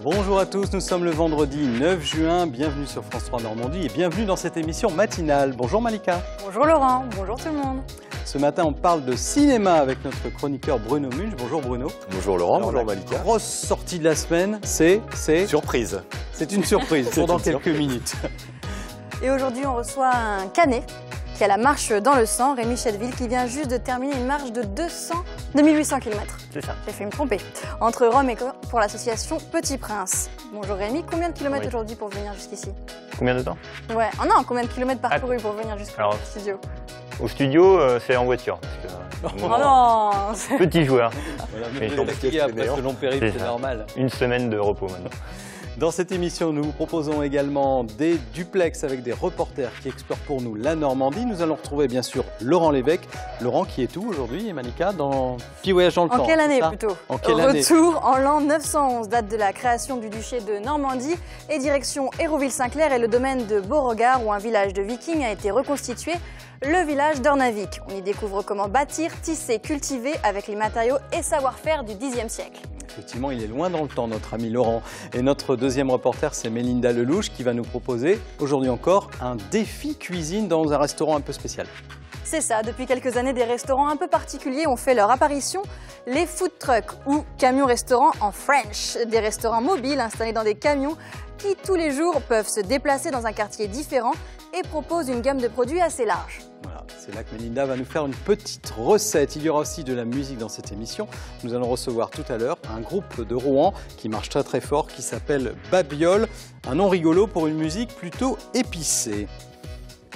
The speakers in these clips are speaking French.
Bonjour à tous, nous sommes le vendredi 9 juin, bienvenue sur France 3 Normandie et bienvenue dans cette émission matinale. Bonjour Malika. Bonjour Laurent, bonjour tout le monde. Ce matin on parle de cinéma avec notre chroniqueur Bruno Munch. Bonjour Bruno. Bonjour Laurent, Alors, bonjour Malika. La grosse sortie de la semaine, c'est... Surprise. C'est une surprise pour dans quelques minutes. Et aujourd'hui on reçoit un Canet qui a la marche dans le sang, Rémi Chedeville, qui vient juste de terminer une marche de 2800 km. C'est ça. J'ai fait me tromper. Entre Rome et Caen pour l'association Petit Prince. Bonjour Rémi, combien de kilomètres aujourd'hui pour venir jusqu'ici? Combien de temps? Ouais, oh non, combien de kilomètres parcourus pour venir jusqu'au studio? Au studio, c'est en voiture. Parce que, oh non. Petit joueur. Voilà, mais fatigué après ce long périple, c'est normal. Une semaine de repos maintenant. Dans cette émission, nous vous proposons également des duplex avec des reporters qui explorent pour nous la Normandie. Nous allons retrouver bien sûr Laurent Lévesque. Laurent qui est où aujourd'hui, et Malika, dans Petit Voyage dans le temps. En quelle année plutôt? En quelle année? Retour en l'an 911, date de la création du duché de Normandie et direction Hérouville-Saint-Clair et le domaine de Beauregard où un village de vikings a été reconstitué, le village d'Ornavik. On y découvre comment bâtir, tisser, cultiver avec les matériaux et savoir-faire du Xe siècle. Effectivement, il est loin dans le temps, notre ami Laurent. Et notre deuxième reporter, c'est Mélinda Lelouch, qui va nous proposer, aujourd'hui encore, un défi cuisine dans un restaurant un peu spécial. C'est ça, depuis quelques années, des restaurants un peu particuliers ont fait leur apparition. Les food trucks ou camions-restaurants en French. Des restaurants mobiles installés dans des camions qui, tous les jours, peuvent se déplacer dans un quartier différent et proposent une gamme de produits assez large. Voilà, c'est là que Mélinda va nous faire une petite recette. Il y aura aussi de la musique dans cette émission. Nous allons recevoir tout à l'heure un groupe de Rouen qui marche très très fort, qui s'appelle Babiole. Un nom rigolo pour une musique plutôt épicée.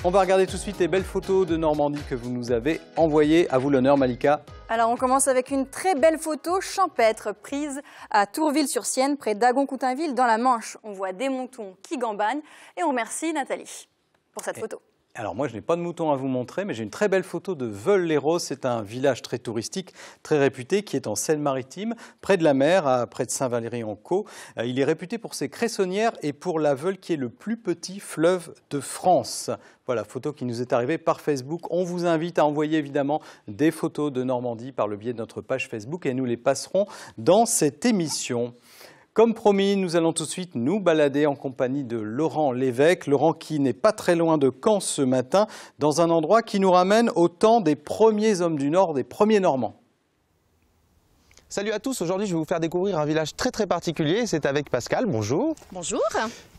On va regarder tout de suite les belles photos de Normandie que vous nous avez envoyées. À vous l'honneur, Malika. Alors on commence avec une très belle photo champêtre prise à Tourville-sur-Sienne, près d'Agon-Coutainville, dans la Manche. On voit des moutons qui gambagnent et on remercie Nathalie pour cette photo. Alors moi, je n'ai pas de moutons à vous montrer, mais j'ai une très belle photo de Veules-les-Roses. C'est un village très touristique, très réputé, qui est en Seine-Maritime, près de la mer, près de Saint-Valery-en-Caux. Il est réputé pour ses cressonnières et pour la Veule, qui est le plus petit fleuve de France. Voilà, photo qui nous est arrivée par Facebook. On vous invite à envoyer évidemment des photos de Normandie par le biais de notre page Facebook et nous les passerons dans cette émission. Comme promis, nous allons tout de suite nous balader en compagnie de Laurent Lévesque. Laurent qui n'est pas très loin de Caen ce matin, dans un endroit qui nous ramène au temps des premiers hommes du Nord, des premiers Normands. Salut à tous, aujourd'hui je vais vous faire découvrir un village très très particulier. C'est avec Pascal, bonjour. Bonjour.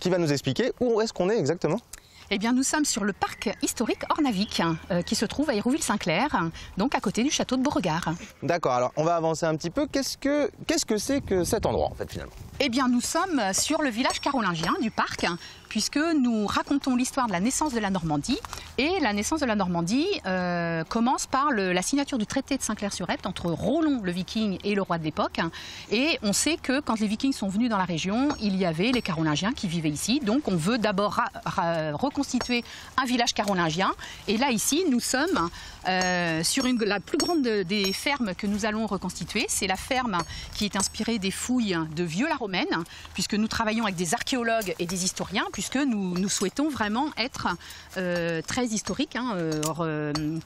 Qui va nous expliquer où est-ce qu'on est exactement. Eh bien, nous sommes sur le parc historique Ornavik, qui se trouve à Hérouville-Saint-Clair, donc à côté du château de Beauregard. D'accord, alors on va avancer un petit peu. Qu'est-ce que c'est que cet endroit en fait finalement? Eh bien, nous sommes sur le village carolingien du parc, puisque nous racontons l'histoire de la naissance de la Normandie. Et la naissance de la Normandie commence par la signature du traité de Saint-Clair-sur-Epte entre Rollon le viking et le roi de l'époque. Et on sait que quand les vikings sont venus dans la région, il y avait les carolingiens qui vivaient ici. Donc on veut d'abord reconstituer un village carolingien. Et là, ici, nous sommes sur la plus grande des fermes que nous allons reconstituer. C'est la ferme qui est inspirée des fouilles de Vieux-la-Romaine, puisque nous travaillons avec des archéologues et des historiens, puisque nous souhaitons vraiment être très historiques,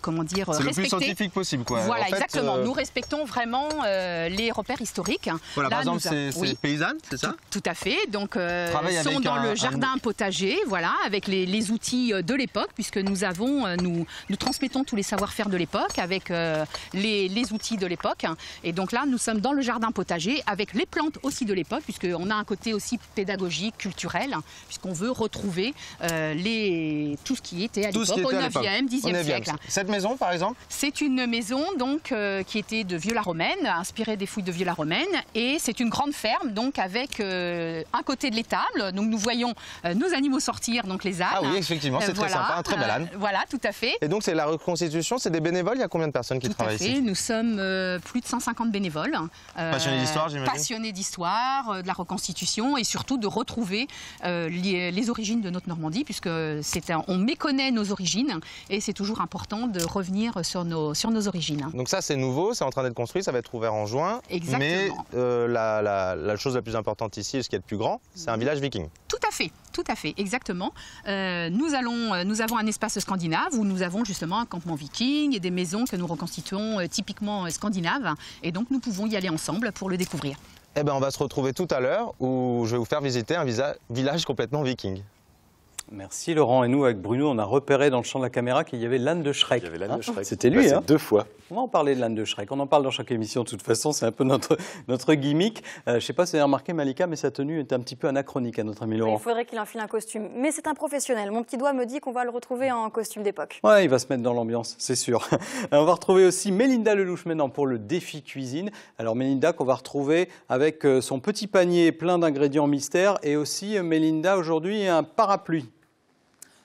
comment dire, c'est le plus scientifique possible, quoi. Voilà, en fait, exactement. Nous respectons vraiment les repères historiques. Voilà, là, par exemple, c'est paysanne, c'est ça? Tout à fait. Donc, sont dans le jardin potager, voilà, avec les outils de l'époque, puisque nous transmettons tous les savoir-faire de l'époque avec les outils de l'époque. Et donc là, nous sommes dans le jardin potager avec les plantes aussi de l'époque, puisqu'on a un côté aussi pédagogique, culturel, puisqu'on veut retrouver tout ce qui était à l'époque, au 9e, 10e siècle. Cette maison, par exemple? C'est une maison donc, qui était de Vieux-la-Romaine, inspirée des fouilles de Vieux-la-Romaine, et c'est une grande ferme, donc avec un côté de l'étable. Donc nous voyons nos animaux sortir, donc les ânes. Ah oui, effectivement, c'est très sympa, un très bel âne. Voilà, tout à fait. Et donc c'est la reconstitution, c'est des bénévoles, il y a combien de personnes qui travaillent ici? Nous sommes plus de 150 bénévoles. Passionnés d'histoire, j'imagine. Passionnés d'histoire, de la reconstitution et surtout de retrouver les origines de notre Normandie, puisque on méconnaît nos origines et c'est toujours important de revenir sur nos origines. Donc ça c'est nouveau, c'est en train d'être construit, ça va être ouvert en juin. Exactement. Mais la chose la plus importante ici, et ce qui est le plus grand, c'est un village viking. Tout à fait, exactement. Nous avons un espace scandinave où nous avons justement un campement viking et des maisons que nous reconstituons typiquement scandinaves. Et donc nous pouvons y aller ensemble pour le découvrir. Eh ben, on va se retrouver tout à l'heure où je vais vous faire visiter un village complètement viking. Merci Laurent. Et nous, avec Bruno, on a repéré dans le champ de la caméra qu'il y avait l'âne de Shrek. Il y avait l'âne de Shrek. C'était lui, hein. 2 fois. On va en parler de l'âne de Shrek. On en parle dans chaque émission, de toute façon. C'est un peu notre gimmick. Je ne sais pas si vous avez remarqué, Malika, mais sa tenue est un petit peu anachronique à notre ami Laurent. Il faudrait qu'il enfile un costume. Mais c'est un professionnel. Mon petit doigt me dit qu'on va le retrouver en costume d'époque. Ouais, il va se mettre dans l'ambiance, c'est sûr. On va retrouver aussi Mélinda Lelouch maintenant pour le défi cuisine. Alors Mélinda qu'on va retrouver avec son petit panier plein d'ingrédients mystères et aussi Mélinda aujourd'hui un parapluie.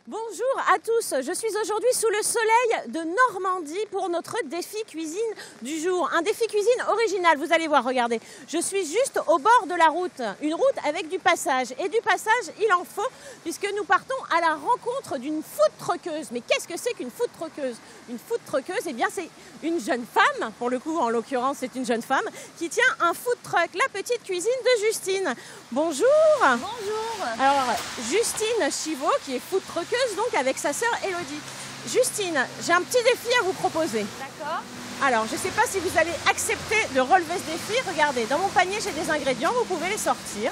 Bonjour à tous, je suis aujourd'hui sous le soleil de Normandie pour notre défi cuisine du jour. Un défi cuisine original, vous allez voir, regardez. Je suis juste au bord de la route, une route avec du passage. Et du passage, il en faut, puisque nous partons à la rencontre d'une food truckeuse. Mais qu'est-ce que c'est qu'une food truckeuse? Une food truckeuse, eh bien c'est une jeune femme, pour le coup en l'occurrence c'est une jeune femme, qui tient un food truck, la petite cuisine de Justine. Bonjour. Bonjour. Alors Justine Chivot, qui est food truckeuse, donc avec sa sœur Elodie. Justine, j'ai un petit défi à vous proposer. D'accord. Alors, je ne sais pas si vous allez accepter de relever ce défi. Regardez, dans mon panier, j'ai des ingrédients, vous pouvez les sortir.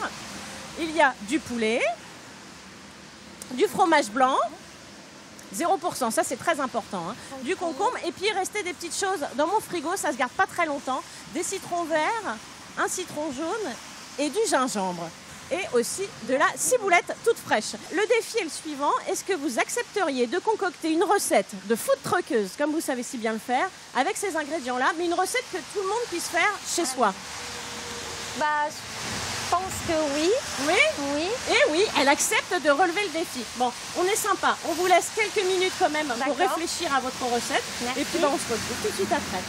Il y a du poulet, du fromage blanc, 0%, ça c'est très important, hein. Du concombre, et puis il restait des petites choses dans mon frigo, ça ne se garde pas très longtemps, des citrons verts, un citron jaune et du gingembre. Et aussi de la ciboulette toute fraîche. Le défi est le suivant, est-ce que vous accepteriez de concocter une recette de food truckeuse, comme vous savez si bien le faire, avec ces ingrédients-là, mais une recette que tout le monde puisse faire chez soi? Bah, je pense que oui. Oui? Oui. Et oui, elle accepte de relever le défi. Bon, on est sympa, on vous laisse quelques minutes quand même pour réfléchir à votre recette. Merci. Et puis on se retrouve tout de suite après.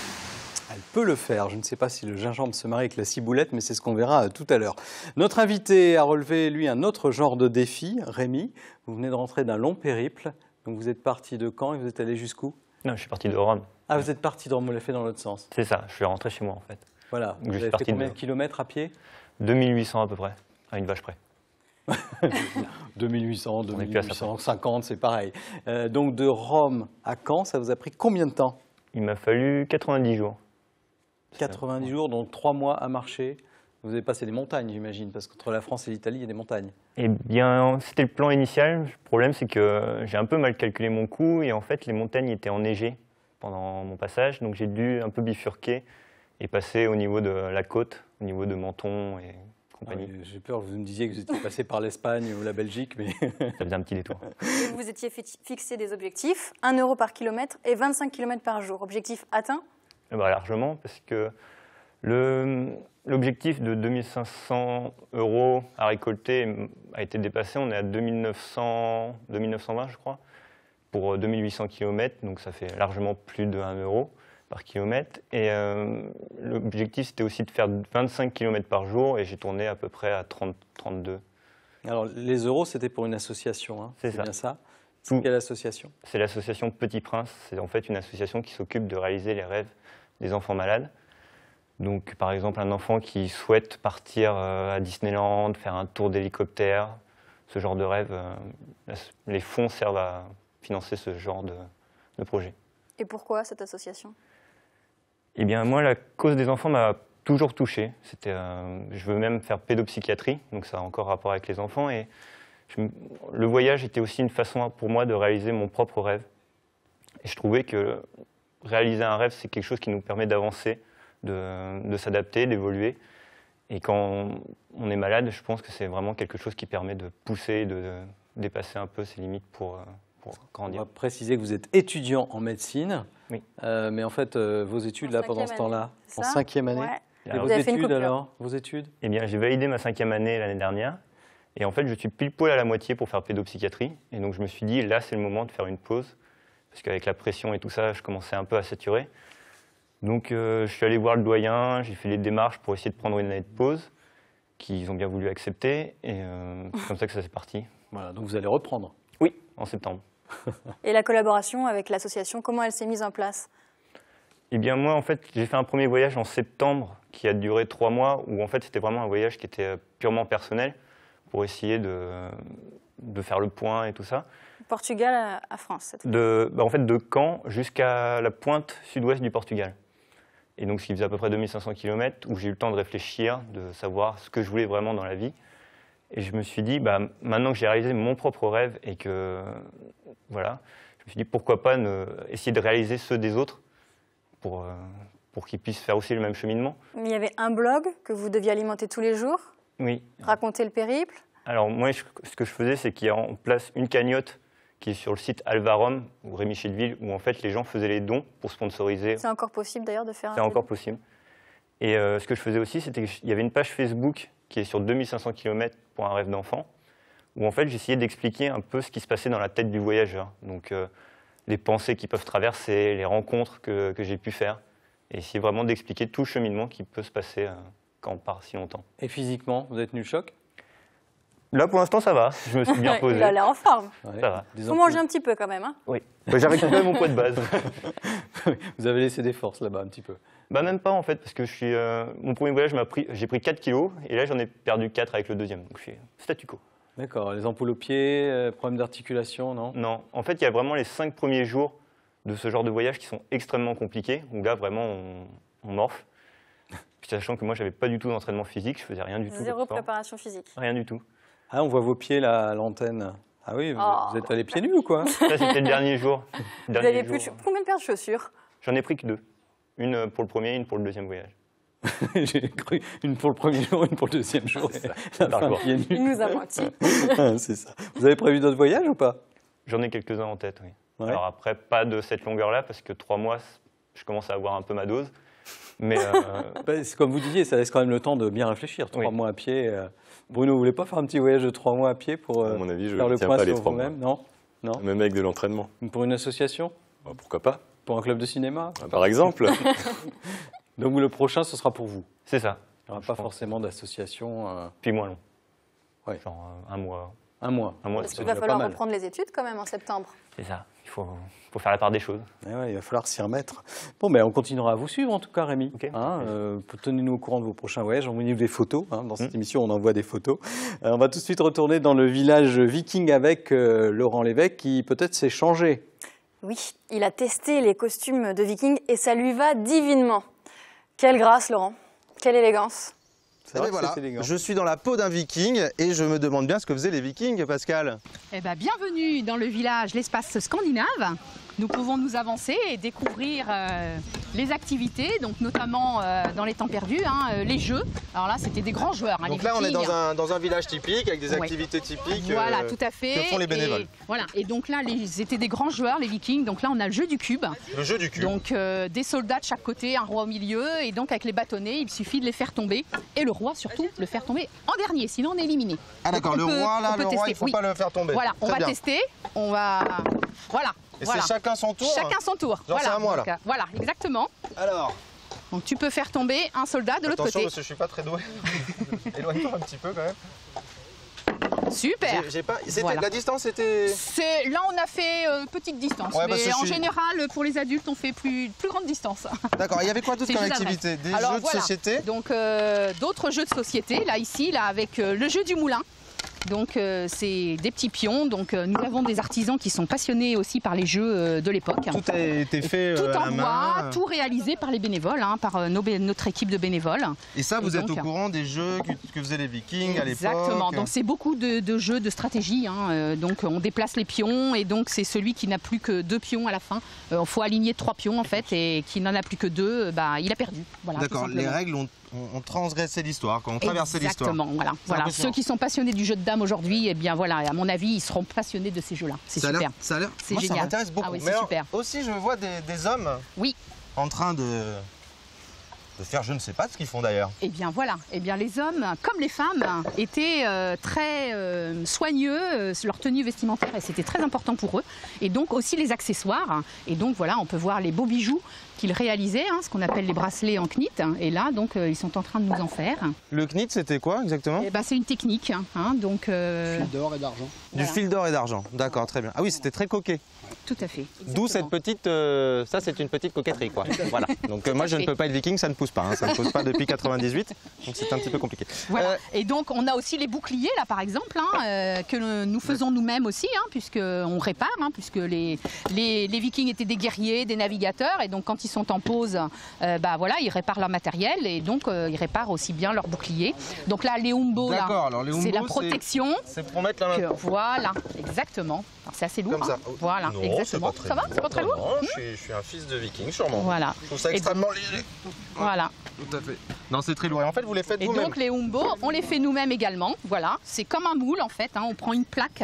Elle peut le faire. Je ne sais pas si le gingembre se marie avec la ciboulette, mais c'est ce qu'on verra tout à l'heure. Notre invité a relevé, lui, un autre genre de défi. Rémi, vous venez de rentrer d'un long périple. Donc vous êtes parti de Caen et vous êtes allé jusqu'où? Non, je suis parti de Rome. Ah, vous êtes parti de Rome, on l'a fait dans l'autre sens. C'est ça, je suis rentré chez moi en fait. Voilà. Donc, Vous je suis avez fait parti combien de- de kilomètres à pied? 2800 à peu près, à une vache près. 2800, On est plus à ça. 2850, c'est pareil. Donc de Rome à Caen, ça vous a pris combien de temps? Il m'a fallu 90 jours. 90 jours, donc 3 mois à marcher. Vous avez passé des montagnes, j'imagine, parce qu'entre la France et l'Italie, il y a des montagnes. Eh bien, c'était le plan initial. Le problème, c'est que j'ai un peu mal calculé mon coût et en fait, les montagnes étaient enneigées pendant mon passage. Donc, j'ai dû un peu bifurquer et passer au niveau de la côte, au niveau de Menton et compagnie. J'ai peur que vous me disiez que vous étiez passé par l'Espagne ou la Belgique, mais Ça faisait un petit détour. Et vous étiez fixé des objectifs, 1 € par kilomètre et 25 km par jour. Objectif atteint? Eh ben, largement, parce que l'objectif de 2500 € à récolter a été dépassé. On est à 2920, je crois, pour 2800 km. Donc, ça fait largement plus de 1 € par kilomètre. Et l'objectif, c'était aussi de faire 25 km par jour. Et j'ai tourné à peu près à 32. alors les euros, c'était pour une association, hein. C'est ça. Bien ça. Tout. Quelle association? C'est l'association Petit Prince. C'est en fait une association qui s'occupe de réaliser les rêves des enfants malades. Donc, par exemple, un enfant qui souhaite partir à Disneyland, faire un tour d'hélicoptère, ce genre de rêve, les fonds servent à financer ce genre de projet. Et pourquoi cette association? Eh bien, moi, la cause des enfants m'a toujours touché. Je veux même faire pédopsychiatrie, donc ça a encore rapport avec les enfants. Et le voyage était aussi une façon pour moi de réaliser mon propre rêve. Et je trouvais que réaliser un rêve, c'est quelque chose qui nous permet d'avancer, de s'adapter, d'évoluer. Et quand on est malade, je pense que c'est vraiment quelque chose qui permet de pousser, de dépasser un peu ses limites pour On grandir. va préciser que vous êtes étudiant en médecine, Oui. Mais en fait, vos études, là, pendant ce 5e temps-là, année, c'est en ça? 5e année. Ouais. Et Alors, vos Vous avez fait une études, coupure. alors? Vos études? Eh bien, j'ai validé ma 5e année l'année dernière. Et en fait, je suis pile poil à la moitié pour faire pédopsychiatrie. Et donc, je me suis dit, là, c'est le moment de faire une pause. Parce qu'avec la pression et tout ça, je commençais un peu à saturer. Donc, je suis allé voir le doyen, j'ai fait les démarches pour essayer de prendre une année de pause, qu'ils ont bien voulu accepter. Et c'est comme ça que ça s'est parti. Voilà, donc vous allez reprendre. Oui, en septembre. Et la collaboration avec l'association, comment elle s'est mise en place? Eh bien, moi, en fait, j'ai fait un premier voyage en septembre qui a duré 3 mois, où en fait, c'était vraiment un voyage qui était purement personnel pour essayer de faire le point et tout ça. Portugal à France, cette fois. En fait, de Caen jusqu'à la pointe sud-ouest du Portugal. Et donc, ce qui faisait à peu près 2500 km, où j'ai eu le temps de réfléchir, de savoir ce que je voulais vraiment dans la vie. Et je me suis dit, bah, maintenant que j'ai réalisé mon propre rêve et que, voilà, je me suis dit, pourquoi pas essayer de réaliser ceux des autres pour qu'ils puissent faire aussi le même cheminement. Mais il y avait un blog que vous deviez alimenter tous les jours, Oui. raconter le périple. Alors, moi, ce que je faisais, c'est qu'il y a en place une cagnotte qui est sur le site Alvarom, ou Rémi Chedeville, où en fait, les gens faisaient les dons pour sponsoriser. C'est encore possible d'ailleurs de faire un C'est encore possible. Et ce que je faisais aussi, c'était qu'il y avait une page Facebook qui est sur 2500 km pour un rêve d'enfant, où en fait j'essayais d'expliquer un peu ce qui se passait dans la tête du voyageur. Donc les pensées qui peuvent traverser, les rencontres que j'ai pu faire, et essayer vraiment d'expliquer tout le cheminement qui peut se passer quand on part si longtemps. Et physiquement, vous êtes tenu le choc? Là pour l'instant ça va, je me suis bien posé. Il a l'air en forme. Ouais. Ça va. Il faut manger un petit peu quand même. Hein. Oui, j'ai récupéré mon poids de base. Vous avez laissé des forces là-bas un petit peu. Bah même pas en fait, parce que mon premier voyage, j'ai pris 4 kilos, et là j'en ai perdu 4 avec le deuxième, donc je suis statu quo. D'accord, les ampoules aux pieds, problème d'articulation, non? Non, en fait il y a vraiment les 5 premiers jours de ce genre de voyage qui sont extrêmement compliqués, où là vraiment on morfle. Puis, sachant que moi j'avais pas du tout d'entraînement physique, je faisais rien du tout. Zéro préparation physique. Rien du tout. Ah, on voit vos pieds là à l'antenne. Ah oui, vous êtes allé pieds nus ou quoi? Ça c'était le dernier jour. Vous avez combien de paires de chaussures? J'en ai pris que 2. Une pour le premier, une pour le deuxième voyage. J'ai cru une pour le premier jour, une pour le deuxième jour. Pieds nus. Il nous a menti. C'est ça. Vous avez prévu d'autres voyages ou pas? J'en ai quelques-uns en tête, oui. Ouais. Alors après, pas de cette longueur-là, parce que 3 mois, je commence à avoir un peu ma dose. Mais C'est comme vous disiez, ça laisse quand même le temps de bien réfléchir. 3 mois à pied. Bruno, vous voulez pas faire un petit voyage de 3 mois à pied pour À mon avis, je faire le tiens point pas les sur 3 mois. vous-même? Non, non. Même avec de l'entraînement. Pour une association? Bah, pourquoi pas? Pour un club de cinéma? Par exemple. Donc le prochain, ce sera pour vous. c'est ça. Il n'y aura pas forcément d'association. Puis moins long. Ouais. Genre un mois. Un mois. Un mois, Parce c'est qu'il déjà va pas falloir mal. reprendre les études quand même en septembre. C'est ça. Il faut faire la part des choses. Eh ouais, il va falloir s'y remettre. Bon, mais on continuera à vous suivre en tout cas, Rémi. Ok. Tenez-nous au courant de vos prochains voyages. Envoyez-nous des photos. Dans cette émission, on envoie des photos. On va tout de suite retourner dans le village viking avec Laurent Lévesque qui peut-être s'est changé. Oui, il a testé les costumes de viking et ça lui va divinement. Quelle grâce, Laurent. Quelle élégance. C'est Eh vrai ben que voilà, c'est élégant. je suis dans la peau d'un viking et je me demande bien ce que faisaient les vikings, Pascal. Eh ben, bienvenue dans le village, l'espace scandinave. Nous pouvons nous avancer et découvrir les activités, donc notamment dans les temps perdus, les jeux. Alors là, c'était des grands joueurs. Donc les là, on est Vikings. dans un village typique avec des Ouais. activités typiques. Voilà, tout à fait. Que font les bénévoles. Et donc là, c'était des grands joueurs, les Vikings. Donc là, on a le jeu du cube. Le jeu du cube. Donc des soldats de chaque côté, un roi au milieu. Et donc avec les bâtonnets, il suffit de les faire tomber. Et le roi, surtout, le faire tomber en dernier, sinon on est éliminé. Ah d'accord, Donc, le roi, on peut il tester, ne faut oui. pas le faire tomber. Voilà, on Très va bien. tester. On va... Voilà. Et voilà. c'est chacun son tour. Chacun son tour. Genre, c'est à moi, là. Donc, voilà, exactement. Alors, Donc tu peux faire tomber un soldat de l'autre attention côté. parce que je suis pas très doué. Éloigne-toi un petit peu quand même. Super. J'ai pas. Voilà. La distance était. Là, on a fait petite distance. Ouais, parce mais que en je suis- général, pour les adultes, on fait plus grande distance. D'accord. Il y avait quoi d'autre C'est comme juste activité? Des Alors, jeux de voilà. société. Donc d'autres jeux de société, là ici, là avec le jeu du moulin. Donc c'est des petits pions. Donc nous avons des artisans qui sont passionnés aussi par les jeux de l'époque. Tout a été fait Tout à en la bois, main. tout réalisé par les bénévoles, par notre équipe de bénévoles. Et ça, vous Et êtes au donc- courant des jeux que faisaient les Vikings à l'époque. Exactement, donc c'est beaucoup de jeux de stratégie. Donc on déplace les pions et donc c'est celui qui n'a plus que 2 pions à la fin. Il faut aligner 3 pions en fait et qui n'en a plus que 2, il a perdu. Voilà, tout D'accord. Les simplement. règles ont transgressé l'histoire, ont traversé l'histoire. Exactement, voilà. impressionnant. Ceux qui sont passionnés du jeu de dames aujourd'hui, eh bien voilà, à mon avis, ils seront passionnés de ces jeux-là. C'est Ça a super. l'air. Ça a l'air. C'est Moi, ça génial. m'intéresse beaucoup. Ah oui, Mais c'est alors, super. aussi, je vois des hommes. Oui. En train de faire, je ne sais pas ce qu'ils font d'ailleurs. Eh bien voilà, les hommes comme les femmes étaient très soigneux sur leur tenue vestimentaire et c'était très important pour eux. Et donc aussi les accessoires. Et donc voilà, on peut voir les beaux bijoux qu'ils réalisaient, ce qu'on appelle les bracelets en knit. Et là, donc ils sont en train de nous en faire. Le knit, c'était quoi exactement? Eh ben, c'est une technique. Donc, Fil d'or et d'argent. Du fil d'or et d'argent. D'accord, très bien. Ah oui, c'était très coquet. tout à fait. D'où cette Exactement. petite. Ça, c'est une petite coquetterie, quoi. Voilà. Donc moi, je ne fait. peux pas être viking, ça ne pousse pousse pas, hein, ça ne pousse pas depuis 98, donc c'est un petit peu compliqué. Voilà. Et donc on a aussi les boucliers là par exemple, hein, que nous faisons nous-mêmes aussi, hein, puisqu'on répare, hein, puisque les Vikings étaient des guerriers, des navigateurs, et donc quand ils sont en pause, bah, voilà, ils réparent leur matériel et donc ils réparent aussi bien leurs boucliers. Donc là les Umbo, c'est la protection. C'est pour mettre la main. Voilà, exactement. C'est assez lourd. Comme ça. Hein. Voilà, non, exactement. Ça va? C'est pas très lourd? Non, je suis un fils de viking, sûrement. Voilà. Je trouve ça extrêmement léger. Voilà. Tout à fait. Non, c'est très lourd. Et en fait, vous les faites vous-même. Et donc les Umbo, on les fait nous-mêmes également. Voilà. C'est comme un moule en fait. Hein. On prend une plaque,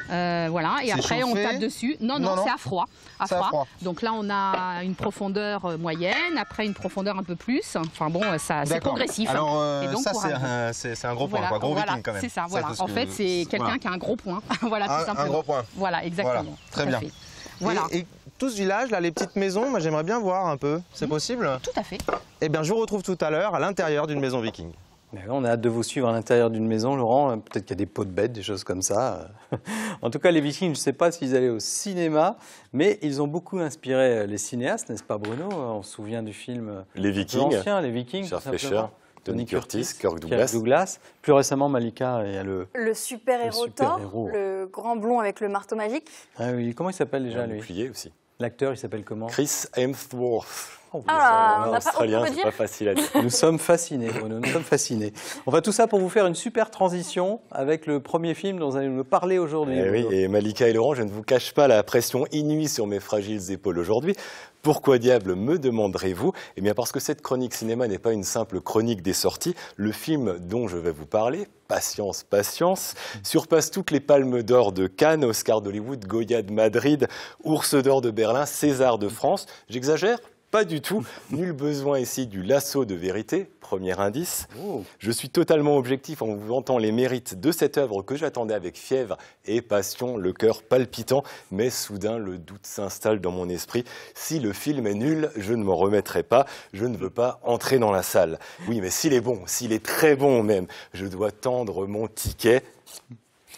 voilà, et après chauffé. on tape dessus. Non, c'est à froid. C'est à froid. Donc là, on a une profondeur moyenne, après une profondeur un peu plus. Enfin bon, c'est progressif. Alors et donc, c'est un gros point, quoi. Gros viking quand même. C'est ça, voilà. En fait, c'est quelqu'un qui a un gros point. Voilà, tout simplement. Un gros point. Voilà, exactement. Voilà. Très bien. Voilà. Et tout ce village, là, les petites maisons, moi j'aimerais bien voir un peu. C'est possible? Tout à fait. Eh bien, je vous retrouve tout à l'heure à l'intérieur d'une maison viking. On a hâte de vous suivre à l'intérieur d'une maison, Laurent. Peut-être qu'il y a des pots de bêtes, des choses comme ça. En tout cas, les Vikings, je ne sais pas s'ils allaient au cinéma, mais ils ont beaucoup inspiré les cinéastes, n'est-ce pas, Bruno? On se souvient du film Les Vikings, ancien, les Vikings, Charles Fleischer, Tony Curtis, Kirk Douglas. Plus récemment, Malika, il y a le super-héros Thor, le grand blond avec le marteau magique. Ah oui, comment il s'appelle déjà, lui? Bouclier aussi. L'acteur, il s'appelle comment? Chris Hemsworth. Australien, c'est pas facile à dire. Nous sommes fascinés, Bruno, nous sommes fascinés. On va tout ça pour vous faire une super transition avec le premier film dont vous allez nous parler aujourd'hui. Oui, et Malika et Laurent, je ne vous cache pas la pression inouïe sur mes fragiles épaules aujourd'hui. Pourquoi diable, me demanderez-vous? Eh bien parce que cette chronique cinéma n'est pas une simple chronique des sorties. Le film dont je vais vous parler, Patience, Patience, surpasse toutes les palmes d'or de Cannes, Oscar d'Hollywood, Goya de Madrid, Ours d'or de Berlin, César de France. J'exagère? Pas du tout. Nul besoin ici du lasso de vérité, premier indice. Je suis totalement objectif en vous vantant les mérites de cette œuvre que j'attendais avec fièvre et passion, le cœur palpitant. Mais soudain, le doute s'installe dans mon esprit. Si le film est nul, je ne m'en remettrai pas. Je ne veux pas entrer dans la salle. Oui, mais s'il est bon, s'il est très bon même, je dois tendre mon ticket,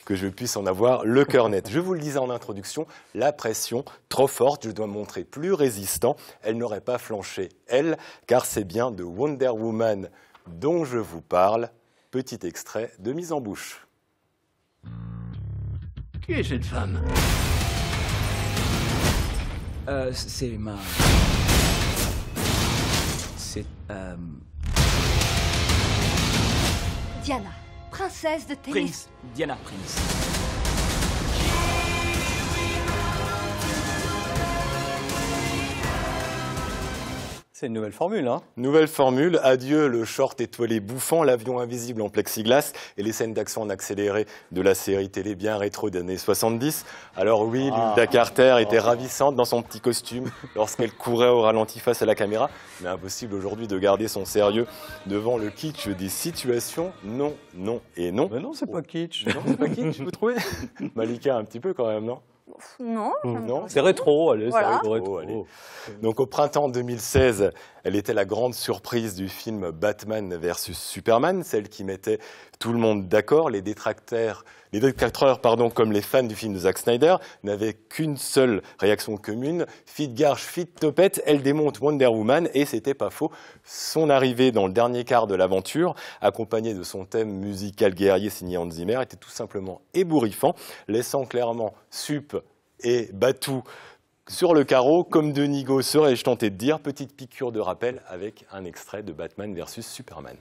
que je puisse en avoir le cœur net. Je vous le disais en introduction, la pression trop forte, je dois me montrer plus résistant. Elle n'aurait pas flanché, elle, car c'est bien de Wonder Woman dont je vous parle. Petit extrait de mise en bouche. Qui est cette femme? C'est ma... C'est... Diana, princesse de tennis. Prince. Diana Prince. C'est une nouvelle formule, hein? Nouvelle formule, adieu le short étoilé bouffant, l'avion invisible en plexiglas et les scènes d'action en accéléré de la série télé bien rétro des années 70. Alors oui, Linda Carter était ravissante dans son petit costume lorsqu'elle courait au ralenti face à la caméra, mais impossible aujourd'hui de garder son sérieux devant le kitsch des situations. Non, non et non. Mais non, c'est pas kitsch. Non, c'est pas kitsch, vous trouvez? Malika, un petit peu quand même, non? Non. Non, c'est rétro, allez, Voilà. c'est rétro. Allez. Donc au printemps 2016, elle était la grande surprise du film Batman versus Superman, celle qui mettait tout le monde d'accord. Les détracteurs, comme les fans du film de Zack Snyder, n'avaient qu'une seule réaction commune. Fit garge, fit topette, elle démonte Wonder Woman et c'était pas faux. Son arrivée dans le dernier quart de l'aventure, accompagnée de son thème musical guerrier signé Hans Zimmer, était tout simplement ébouriffant, laissant clairement Sup et Batou sur le carreau, comme de Nigo serais-je tenté de dire. Petite piqûre de rappel avec un extrait de Batman versus Superman.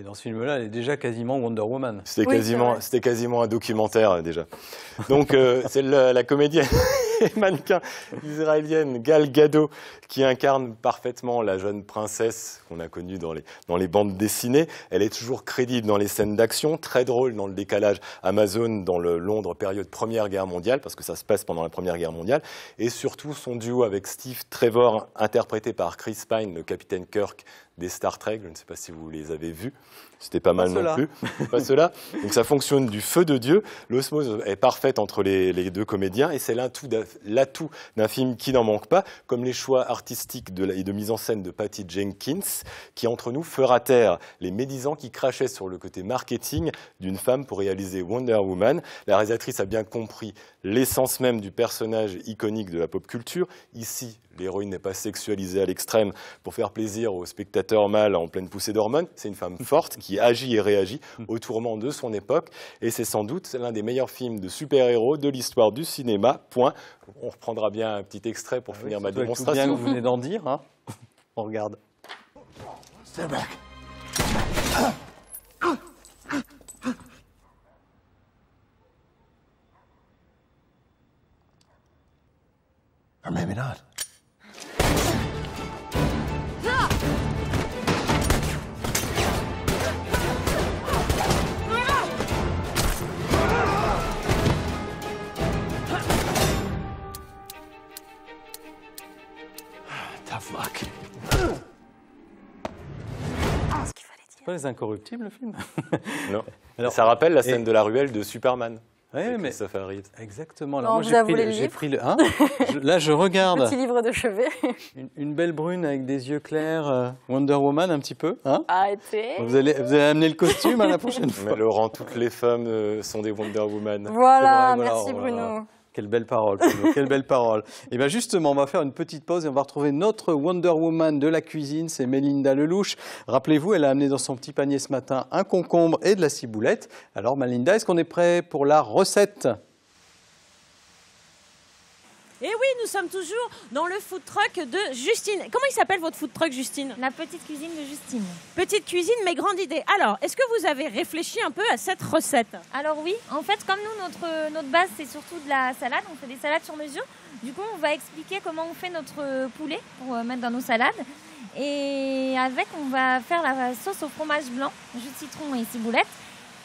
Dans ce film-là, elle est déjà quasiment Wonder Woman. C'était quasiment un documentaire déjà. Donc c'est la comédienne et mannequin israélienne Gal Gadot qui incarne parfaitement la jeune princesse qu'on a connue dans les bandes dessinées. Elle est toujours crédible dans les scènes d'action, très drôle dans le décalage Amazon dans le Londres période Première Guerre mondiale, parce que ça se passe pendant la Première Guerre mondiale, et surtout son duo avec Steve Trevor, interprété par Chris Pine, le capitaine Kirk des Star Trek, je ne sais pas si vous les avez vus. C'était pas mal non plus. Pas cela. Donc ça fonctionne du feu de Dieu. L'osmose est parfaite entre les deux comédiens et c'est l'atout d'un film qui n'en manque pas, comme les choix artistiques et de mise en scène de Patty Jenkins, qui entre nous fera taire les médisants qui crachaient sur le côté marketing d'une femme pour réaliser Wonder Woman. La réalisatrice a bien compris l'essence même du personnage iconique de la pop culture. Ici, l'héroïne n'est pas sexualisée à l'extrême pour faire plaisir aux spectateurs mâles en pleine poussée d'hormones. C'est une femme forte qui agit et réagit aux tourments de son époque. Et c'est sans doute l'un des meilleurs films de super-héros de l'histoire du cinéma. Point. On reprendra bien un petit extrait pour finir ma démonstration. Bien que vous venez d'en dire. Hein. On regarde. Stand back. Or maybe not. Tough luck. C'est pas Les Incorruptibles, le film? Non. Alors, ça rappelle la scène de la ruelle de Superman. Oui, mais Christopher Reeve. Exactement. Alors, moi, j'ai pris le. Hein là, je regarde. Petit livre de chevet. Une belle brune avec des yeux clairs, Wonder Woman un petit peu. Hein Arrêtez. Vous allez amener le costume la prochaine fois. Mais Laurent, toutes les femmes sont des Wonder Woman. Voilà, vrai, merci voilà. Bruno. Quelle belle parole, Bruno, quelle belle parole. Et bien justement, on va faire une petite pause et on va retrouver notre Wonder Woman de la cuisine, c'est Mélinda Lelouch. Rappelez-vous, elle a amené dans son petit panier ce matin un concombre et de la ciboulette. Alors Mélinda, est-ce qu'on est prêt pour la recette ? Et oui, nous sommes toujours dans le food truck de Justine. Comment il s'appelle votre food truck, Justine? La petite cuisine de Justine. Petite cuisine, mais grande idée. Alors, est-ce que vous avez réfléchi un peu à cette recette? Alors oui, en fait, comme nous, notre base, c'est surtout de la salade. On fait des salades sur mesure. Du coup, on va expliquer comment on fait notre poulet pour mettre dans nos salades. Et avec, on va faire la sauce au fromage blanc, jus de citron et ciboulette.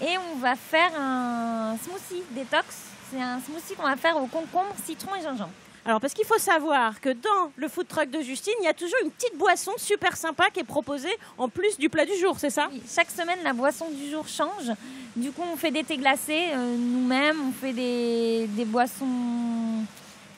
Et on va faire un smoothie détox. C'est un smoothie qu'on va faire au concombre, citron et gingembre. Alors, parce qu'il faut savoir que dans le food truck de Justine, il y a toujours une petite boisson super sympa qui est proposée en plus du plat du jour, c'est ça? Oui, chaque semaine, la boisson du jour change. Du coup, on fait des thés glacés nous-mêmes, on fait des boissons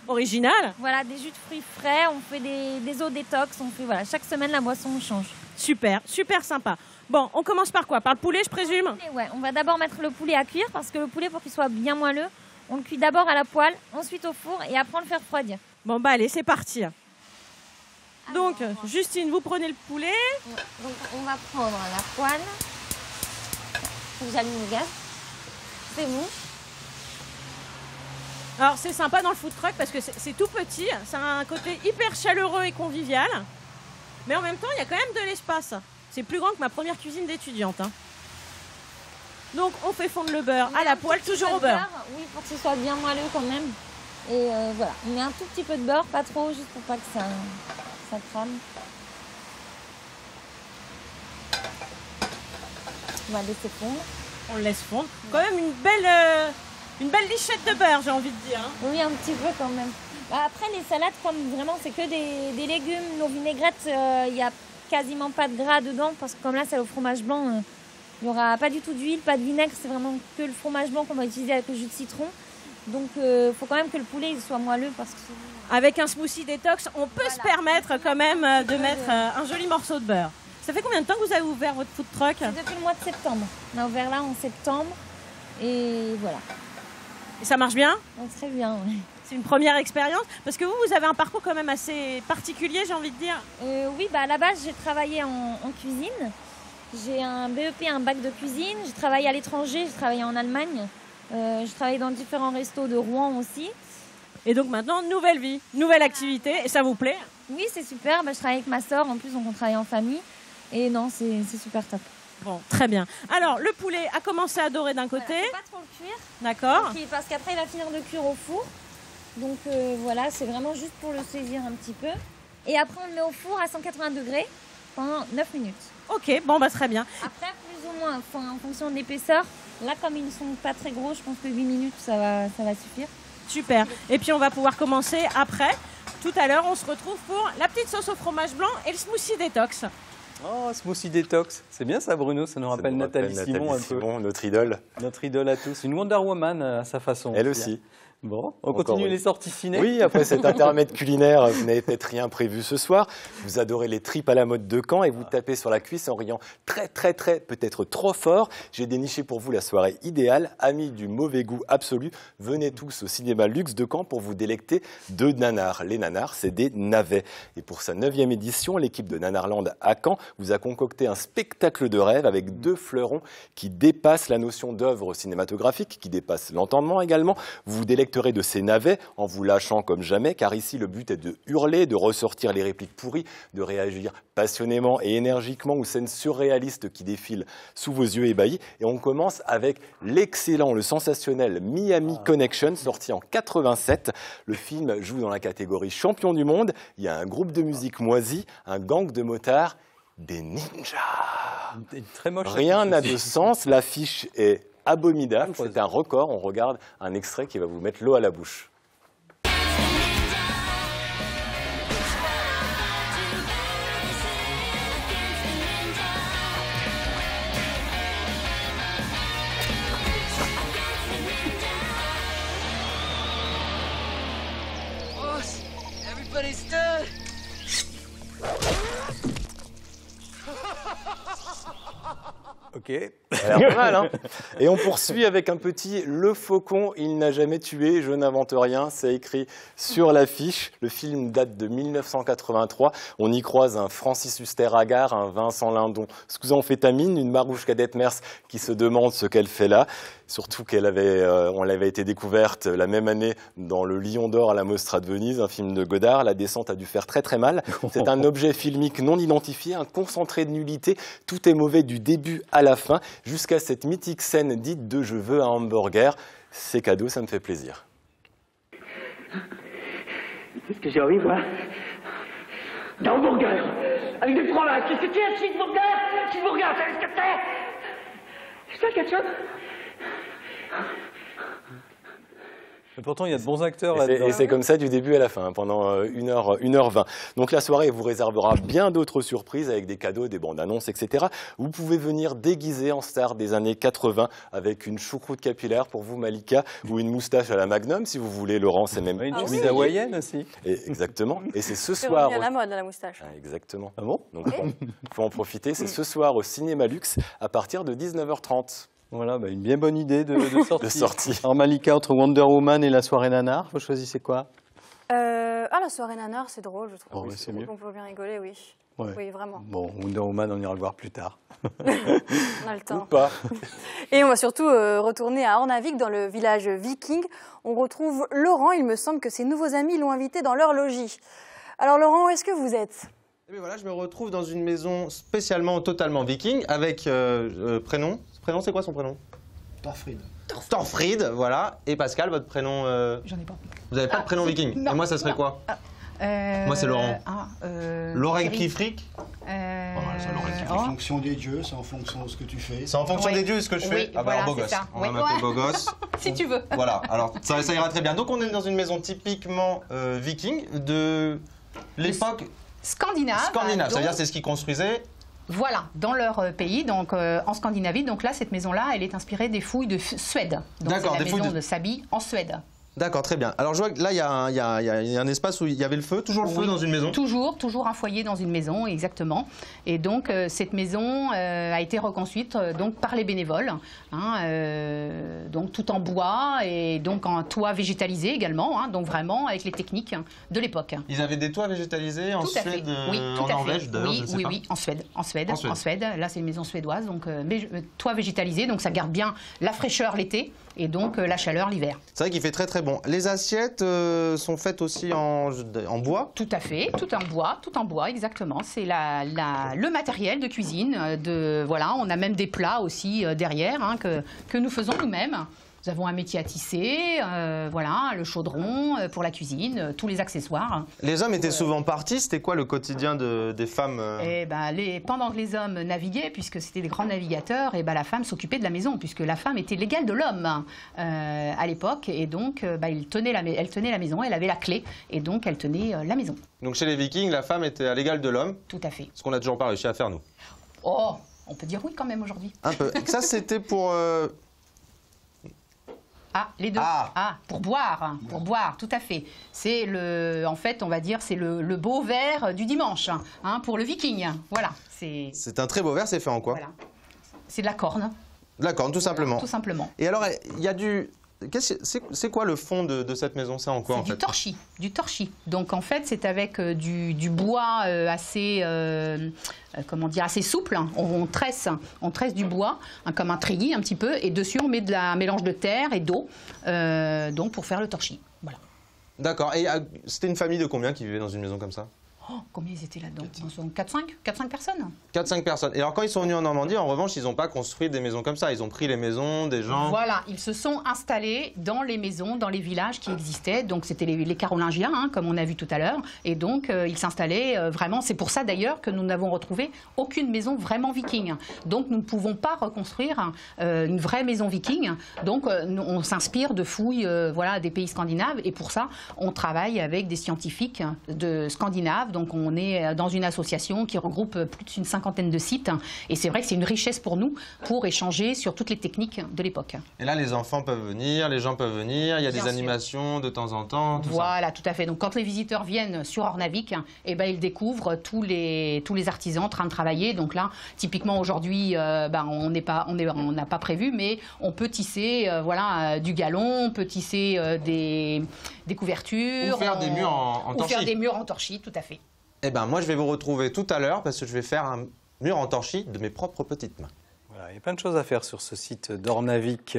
originales. Voilà, des jus de fruits frais, on fait des eaux détox, on fait voilà, chaque semaine la boisson change. Super, super sympa. Bon, on commence par quoi? Par le poulet, je présume? Ouais, on va d'abord mettre le poulet à cuire parce que le poulet, pour qu'il soit bien moelleux, on le cuit d'abord à la poêle, ensuite au four et après on le fait refroidir. Bon bah allez, c'est parti. Donc, Justine, vous prenez le poulet. Donc on va prendre la poêle. Faut que j'allume le gaz. C'est bon. Alors c'est sympa dans le food truck parce que c'est tout petit, ça a un côté hyper chaleureux et convivial. Mais en même temps, il y a quand même de l'espace. C'est plus grand que ma première cuisine d'étudiante. Hein. Donc on fait fondre le beurre à la poêle, toujours au beurre. Oui, pour que ce soit bien moelleux quand même. Et voilà, on met un tout petit peu de beurre, pas trop, juste pour pas que ça crame. On va laisser fondre. On le laisse fondre. Quand même une belle lichette de beurre, j'ai envie de dire. Hein. Oui, un petit peu quand même. Après, les salades, comme vraiment c'est que des légumes, nos vinaigrettes, il n'y a quasiment pas de gras dedans, parce que comme là, c'est au fromage blanc. Il n'y aura pas du tout d'huile, pas de vinaigre, c'est vraiment que le fromage blanc qu'on va utiliser avec le jus de citron. Donc il faut quand même que le poulet il soit moelleux. Parce que... Avec un smoothie détox, on peut se permettre quand même de mettre un joli morceau de beurre. Ça fait combien de temps que vous avez ouvert votre food truck? Depuis le mois de septembre. On a ouvert là en septembre et voilà. Et ça marche bien? Très bien, oui. C'est une première expérience parce que vous avez un parcours quand même assez particulier, j'ai envie de dire. Oui, à la base j'ai travaillé en cuisine. J'ai un BEP, un bac de cuisine. J'ai travaillé à l'étranger, j'ai travaillé en Allemagne. J'ai travaillé dans différents restos de Rouen aussi. Et donc maintenant, nouvelle vie, nouvelle activité. Et ça vous plaît? Oui, c'est super. Je travaille avec ma soeur. En plus, on travaille en famille. Et non, c'est super top. Bon, très bien. Alors, le poulet a commencé à dorer d'un côté. Voilà, faut pas trop le cuire. D'accord. Parce qu'après, il va finir de cuire au four. Donc voilà, c'est vraiment juste pour le saisir un petit peu. Et après, on le met au four à 180 degrés pendant 9 minutes. Ok, bon, bah très bien. Après, plus ou moins, en fonction de l'épaisseur, là, comme ils ne sont pas très gros, je pense que 8 minutes, ça va suffire. Super. Et puis, on va pouvoir commencer après. Tout à l'heure, on se retrouve pour la petite sauce au fromage blanc et le smoothie détox. Oh, smoothie détox. C'est bien ça, Bruno. Ça nous rappelle Nathalie Simon un peu. Notre idole. Notre idole à tous. Une Wonder Woman à sa façon. Elle aussi. Bon, on continue les sorties ciné. Oui, après cet intermède culinaire, vous n'avez peut-être rien prévu ce soir. Vous adorez les tripes à la mode de Caen et vous tapez sur la cuisse en riant très, peut-être trop fort. J'ai déniché pour vous la soirée idéale. Amis du mauvais goût absolu, venez tous au cinéma Luxe de Caen pour vous délecter de nanars. Les nanars, c'est des navets. Et pour sa 9e édition, l'équipe de Nanarland à Caen vous a concocté un spectacle de rêve avec 2 fleurons qui dépassent la notion d'œuvre cinématographique, qui dépassent l'entendement également. Vous vous délecterez de ces navets en vous lâchant comme jamais, car ici le but est de hurler, de ressortir les répliques pourries, de réagir passionnément et énergiquement aux scènes surréalistes qui défilent sous vos yeux ébahis. Et on commence avec l'excellent, le sensationnel Miami Connection, sorti en 87. Le film joue dans la catégorie champion du monde. Il y a un groupe de musique moisi, un gang de motards, des ninjas. Très moche. Rien n'a de sens, l'affiche est abominable, c'est un record. On regarde un extrait qui va vous mettre l'eau à la bouche. Ok. Ça a l'air pas mal, hein. Et on poursuit avec un petit Le Faucon, il n'a jamais tué, je n'invente rien, c'est écrit sur l'affiche. Le film date de 1983. On y croise un Francis Huster-Hagard, un Vincent Lindon, sous-amphétamine, une Marouche Cadet-Mers qui se demande ce qu'elle fait là. Surtout on avait été découverte la même année dans Le Lion d'Or à la Mostra de Venise, un film de Godard. La descente a dû faire très mal. C'est un objet filmique non identifié, un concentré de nullité. Tout est mauvais du début à la fin, jusqu'à cette mythique scène dite de « Je veux un hamburger ». C'est cadeau, ça me fait plaisir. Qu'est-ce que j'ai envie, moi d'un hamburger avec des fromages. Qu'est-ce que tu as, cheeseburger? Cheeseburger, c'est ce que c'est? C'est ça le ketchup? Et pourtant, il y a de bons acteurs là-dedans. Et c'est comme ça du début à la fin, pendant 1h20. Donc la soirée vous réservera bien d'autres surprises avec des cadeaux, des bandes annonces, etc. Vous pouvez venir déguisé en star des années 80 avec une choucroute capillaire pour vous, Malika, ou une moustache à la Magnum, si vous voulez, Laurent. C'est même une chemise hawaïenne aussi. Exactement. Et c'est ce C'est soir. revenu à la mode, la moustache. Exactement. Ah bon? Donc il faut en profiter. C'est ce soir au Cinéma Luxe à partir de 19h30. Voilà, une bien bonne idée de sortie. De sortie. Alors Malika, entre Wonder Woman et la soirée nanar, vous choisissez quoi? La soirée nanar, c'est drôle, je trouve. Oh, c'est mieux. On peut bien rigoler, oui. Ouais. Oui, vraiment. Bon, Wonder Woman, on ira le voir plus tard. On a le temps. Ou pas. Et on va surtout retourner à Ornavik, dans le village viking. On retrouve Laurent. Il me semble que ses nouveaux amis l'ont invité dans leur logis. Alors Laurent, où est-ce que vous êtes? Et bien voilà, je me retrouve dans une maison spécialement, totalement viking, avec prénom. Prénom, c'est quoi son prénom? Thorfrid. Thorfrid, voilà. Et Pascal, votre prénom J'en ai pas. Vous n'avez pas de prénom viking? Non, et moi, ça serait quoi? Moi, c'est Laurent. Laurent Kifrik. C'est en fonction des dieux, c'est en fonction de ce que tu fais. C'est en fonction des dieux ce que je fais? Oui, Ah bah voilà, alors, beau c'est gosse. ça. On va Oui, m'appeler ouais. beau gosse. Si tu veux. Voilà, alors ça ira très bien. Donc on est dans une maison typiquement viking de l'époque Scandinave. scandinave. Ça veut dire c'est ce qu'ils construisaient. Voilà, dans leur pays, donc en Scandinavie. Donc là, cette maison-là, elle est inspirée des fouilles de Suède. Donc D'accord, c'est la des fouilles maison de- de Sabi en Suède. D'accord, très bien. Alors je vois que là, il y a un espace où il y avait le feu, toujours le feu Oui. dans une maison. Toujours un foyer dans une maison, exactement. Et donc cette maison a été reconstruite donc par les bénévoles, donc tout en bois et donc en toit végétalisé également, donc vraiment avec les techniques de l'époque. Ils avaient des toits végétalisés en Tout à fait. Suède, Oui, tout en à fait. Norvège d'ailleurs, je Oui, sais oui, pas. oui, en Suède. En Suède. Là, c'est une maison suédoise, donc toit végétalisé, donc ça garde bien la fraîcheur l'été et donc la chaleur l'hiver. C'est vrai qu'il fait très bon. Les assiettes sont faites aussi en bois. Tout à fait, tout en bois, exactement. C'est le matériel de cuisine. Voilà, on a même des plats aussi derrière que nous faisons nous-mêmes. Nous avons un métier à tisser, voilà, le chaudron pour la cuisine, tous les accessoires. Les hommes étaient souvent partis, c'était quoi le quotidien des femmes Et ben, pendant que les hommes naviguaient, puisque c'était des grands navigateurs, et ben, la femme s'occupait de la maison, puisque la femme était l'égale de l'homme à l'époque, et donc elle tenait la maison, elle avait la clé, et donc elle tenait la maison. Donc chez les Vikings, la femme était à l'égal de l'homme. Tout à fait. Ce qu'on n'a toujours pas réussi à faire, nous. Oh, on peut dire oui quand même aujourd'hui. Un peu. Ça, c'était pour... Ah, les deux. Pour boire, tout à fait. C'est en fait, on va dire, c'est le beau verre du dimanche, pour le Viking. Voilà. C'est un très beau verre, c'est fait en quoi? Voilà. C'est de la corne. De la corne, tout simplement. Voilà, tout simplement. Et alors, il y a du... C'est quoi le fond de cette maison? C'est en quoi, en fait? Du torchis. Donc, en fait, c'est avec du bois assez... comment dire, assez souple. On tresse du bois, comme un treillis un petit peu, et dessus on met un mélange de terre et d'eau, donc pour faire le torchis. Voilà. D'accord. Et c'était une famille de combien qui vivait dans une maison comme ça? Oh, combien ils étaient là-dedans? 4-5 personnes. 4-5 personnes. Et alors quand ils sont venus en Normandie, en revanche, ils n'ont pas construit des maisons comme ça. Ils ont pris les maisons des gens. Voilà, ils se sont installés dans les maisons, dans les villages qui existaient. Donc c'était les Carolingiens, comme on a vu tout à l'heure. Et donc ils s'installaient vraiment. C'est pour ça d'ailleurs que nous n'avons retrouvé aucune maison vraiment viking. Donc nous ne pouvons pas reconstruire une vraie maison viking. Donc on s'inspire de fouilles voilà, des pays scandinaves. Et pour ça, on travaille avec des scientifiques de scandinaves. Donc on est dans une association qui regroupe plus d'une 50aine de sites. Et c'est vrai que c'est une richesse pour nous pour échanger sur toutes les techniques de l'époque. Et là, les enfants peuvent venir, les gens peuvent venir, il y a des animations de temps en temps, tout ça. Voilà, tout à fait. Donc quand les visiteurs viennent sur Ornavik, eh ben, ils découvrent tous les artisans en train de travailler. Donc là, typiquement aujourd'hui, on n'a pas prévu, mais on peut tisser voilà, du galon, on peut tisser des couvertures. Ou faire des murs en torchis. Ou faire des murs en torchis, tout à fait. Eh bien, moi, je vais vous retrouver tout à l'heure parce que je vais faire un mur en torchis de mes propres petites mains. Voilà, il y a plein de choses à faire sur ce site d'Ornavik.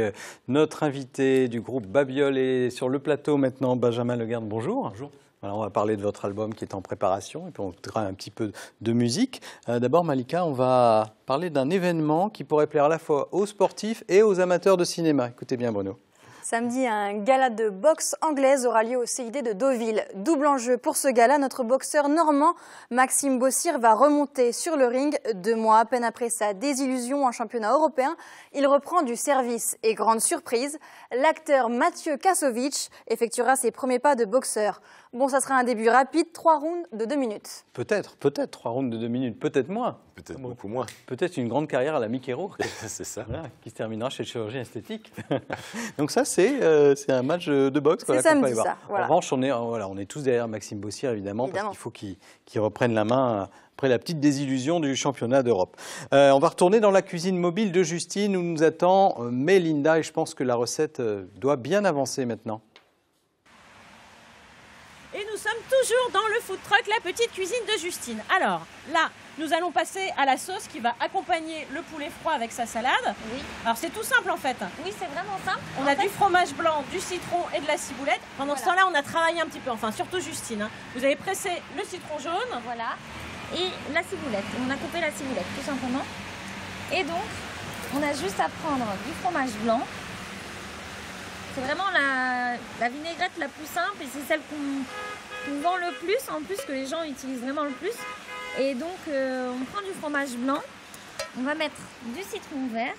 Notre invité du groupe Babiole est sur le plateau maintenant, Benjamin Legarde. Bonjour. Bonjour. Voilà, on va parler de votre album qui est en préparation et puis on écoutera un petit peu de musique. D'abord, Malika, on va parler d'un événement qui pourrait plaire à la fois aux sportifs et aux amateurs de cinéma. Écoutez bien, Bruno. Samedi, un gala de boxe anglaise aura lieu au CID de Deauville. Double enjeu pour ce gala, notre boxeur normand Maxime Bossir va remonter sur le ring. 2 mois à peine après sa désillusion en championnat européen, il reprend du service. Et grande surprise, l'acteur Mathieu Kassovitch effectuera ses premiers pas de boxeur. Bon, ça sera un début rapide, 3 rounds de 2 minutes. Peut-être 3 rounds de 2 minutes, peut-être moins. Peut-être beaucoup moins. Peut-être une grande carrière à la Mickey Rourke. C'est ça. Voilà, qui se terminera chez le chirurgien esthétique. Donc ça, c'est un match de boxe. C'est samedi, ça. Voilà. En revanche, on est tous derrière Maxime Bossir, évidemment, parce qu'il faut qu'il reprenne la main après la petite désillusion du championnat d'Europe. On va retourner dans la cuisine mobile de Justine, où nous attend Mélinda, et je pense que la recette doit bien avancer maintenant. Et nous sommes toujours dans le food truck, la petite cuisine de Justine. Alors là, nous allons passer à la sauce qui va accompagner le poulet froid avec sa salade. Oui. Alors c'est tout simple en fait. Oui, c'est vraiment simple. On a du fromage blanc, du citron et de la ciboulette. Pendant ce temps-là, on a travaillé un petit peu, enfin surtout Justine. Vous avez pressé le citron jaune. Voilà. Et la ciboulette. On a coupé la ciboulette tout simplement. Et donc, on a juste à prendre du fromage blanc. C'est vraiment la vinaigrette la plus simple et c'est celle qu'on vend le plus, en plus que les gens utilisent vraiment le plus. Et donc on prend du fromage blanc, on va mettre du citron vert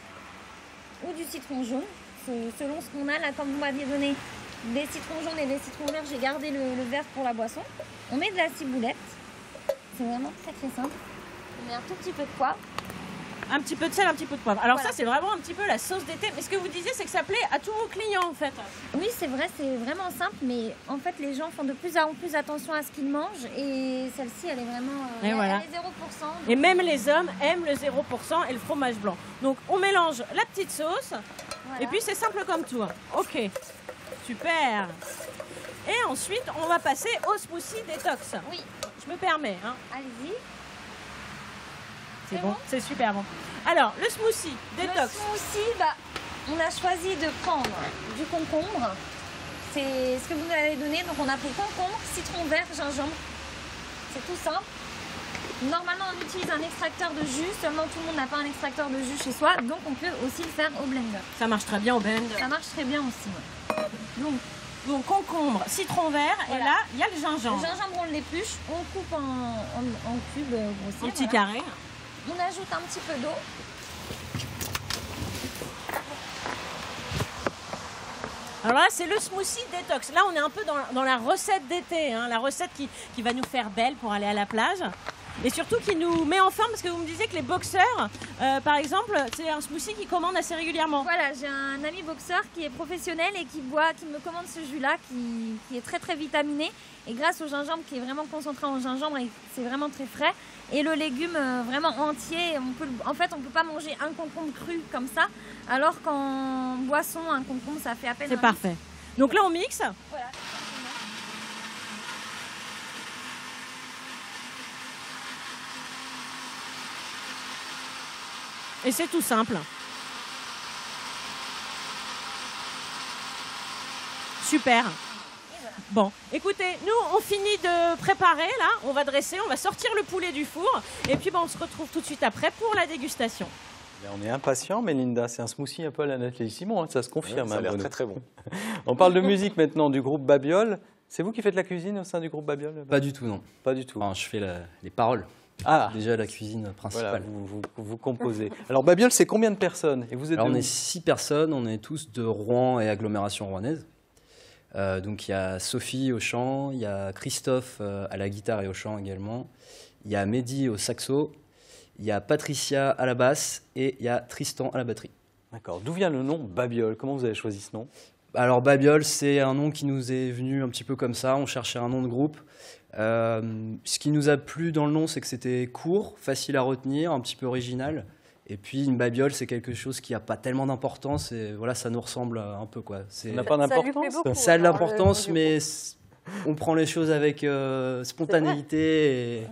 ou du citron jaune, selon ce qu'on a. Là, comme vous m'aviez donné des citrons jaunes et des citrons verts, j'ai gardé le vert pour la boisson. On met de la ciboulette, c'est vraiment très très simple. On met un tout petit peu de poivre. Un petit peu de sel, un petit peu de poivre. Alors voilà. Ça, c'est vraiment un petit peu la sauce d'été. Mais ce que vous disiez, c'est que ça plaît à tous vos clients, en fait. Oui, c'est vrai, c'est vraiment simple. Mais en fait, les gens font de plus en plus attention à ce qu'ils mangent. Et celle-ci, elle est vraiment... et voilà. Elle est 0%. Donc... Et même les hommes aiment le 0% et le fromage blanc. Donc, on mélange la petite sauce. Voilà. Et puis, c'est simple comme tout. OK. Super. Et ensuite, on va passer au smoothie détox. Oui. Je me permets. Hein. Allez-y. C'est bon, c'est super bon. Alors, le smoothie détox. Le smoothie, on a choisi de prendre du concombre. C'est ce que vous nous avez donné. Donc, on a pris concombre, citron vert, gingembre. C'est tout simple. Normalement, on utilise un extracteur de jus, seulement tout le monde n'a pas un extracteur de jus chez soi, donc on peut aussi le faire au blender. Ça marche très bien au blender. Ça marche très bien aussi, ouais. Donc concombre, citron vert, Voilà. et là, il y a le gingembre. Le gingembre, on l'épluche, on coupe en cubes grossiers. En petits voilà. carrés. On ajoute un petit peu d'eau. Alors là, c'est le smoothie détox. Là, on est un peu dans la recette d'été, hein, la recette qui va nous faire belle pour aller à la plage. Et surtout qui nous met en forme, parce que vous me disiez que les boxeurs, par exemple, c'est un smoothie qu'ils commandent assez régulièrement. Voilà, j'ai un ami boxeur qui est professionnel et qui me commande ce jus-là, qui est très très vitaminé. Et grâce au gingembre, qui est vraiment concentré en gingembre, et c'est vraiment très frais. Et le légume vraiment entier, en fait, on ne peut pas manger un concombre cru comme ça, alors qu'en boisson, un concombre, ça fait à peine. C'est parfait. Donc là, on mixe. Voilà. Et c'est tout simple. Super. Bon, écoutez, nous, on finit de préparer, là. On va dresser, on va sortir le poulet du four. Et puis, on se retrouve tout de suite après pour la dégustation. On est impatient, Mélinda. C'est un smoothie un peu à la Nathalie Simon, hein, ça se confirme. Ça a l'air Bruno. très très bon. On parle de musique maintenant, du groupe Babiole. C'est vous qui faites la cuisine au sein du groupe Babiole? Pas du tout, non. Pas du tout. Enfin, je fais les paroles. Ah. Déjà la cuisine principale. Voilà, vous composez. Alors Babiole, c'est combien de personnes? Et vous êtes Alors, de on où? est 6 personnes, on est tous de Rouen et agglomération rouennaise. Donc il y a Sophie au chant, il y a Christophe à la guitare et au chant également, il y a Mehdi au saxo, il y a Patricia à la basse et il y a Tristan à la batterie. D'accord. D'où vient le nom Babiole? Comment vous avez choisi ce nom? Alors Babiole, c'est un nom qui nous est venu un petit peu comme ça, on cherchait un nom de groupe. Ce qui nous a plu dans le nom, c'est que c'était court, facile à retenir, un petit peu original. Et puis une babiole, c'est quelque chose qui n'a pas tellement d'importance et voilà, ça nous ressemble un peu, quoi. Ça n'a pas d'importance. Ça a de l'importance, mais on prend les choses avec spontanéité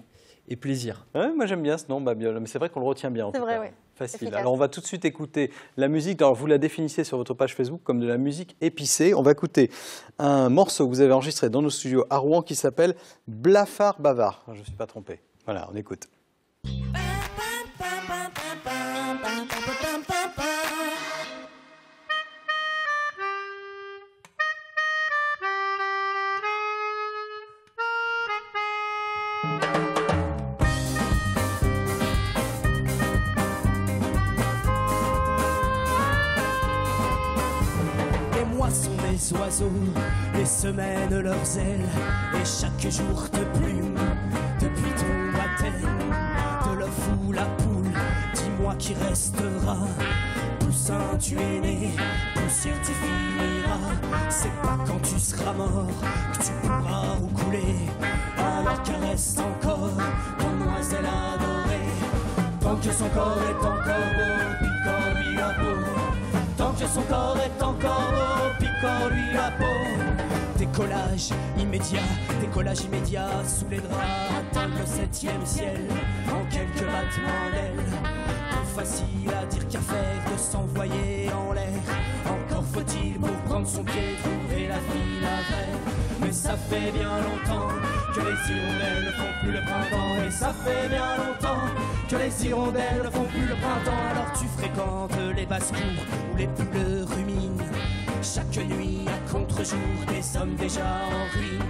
et plaisir. Ouais, moi j'aime bien ce nom Babiole, mais c'est vrai qu'on le retient bien en tout vrai, cas. oui. Facile. Efficace. Alors on va tout de suite écouter la musique. Alors vous la définissez sur votre page Facebook comme de la musique épicée. On va écouter un morceau que vous avez enregistré dans nos studios à Rouen qui s'appelle Blafard Bavard. Je ne me suis pas trompé. Voilà, on écoute. Oiseaux, les semaines leurs ailes, et chaque jour te plume depuis ton baptême. De l'œuf ou la poule, dis-moi qui restera. Poussin, tu es né, poussière, tu finiras. C'est pas quand tu seras mort que tu pourras roucouler. Alors caresse encore ton demoiselle adorée. Tant que son corps est encore beau, picore-lui la peau. Tant que son corps est encore beau, picore-lui la peau. Décollage immédiat sous les draps. Atteindre le 7e ciel en quelques battements d'ailes. Plus facile à dire qu'à faire de s'envoyer en l'air. Encore faut-il pour prendre son pied trouver la fille la vraie. Mais ça fait bien longtemps que les hirondelles ne font plus le printemps. Et ça fait bien longtemps que les hirondelles ne font plus le printemps. Alors tu fréquentes les basses-cours où les poules ruminent. Chaque nuit à contre-jour, des hommes déjà en ruine.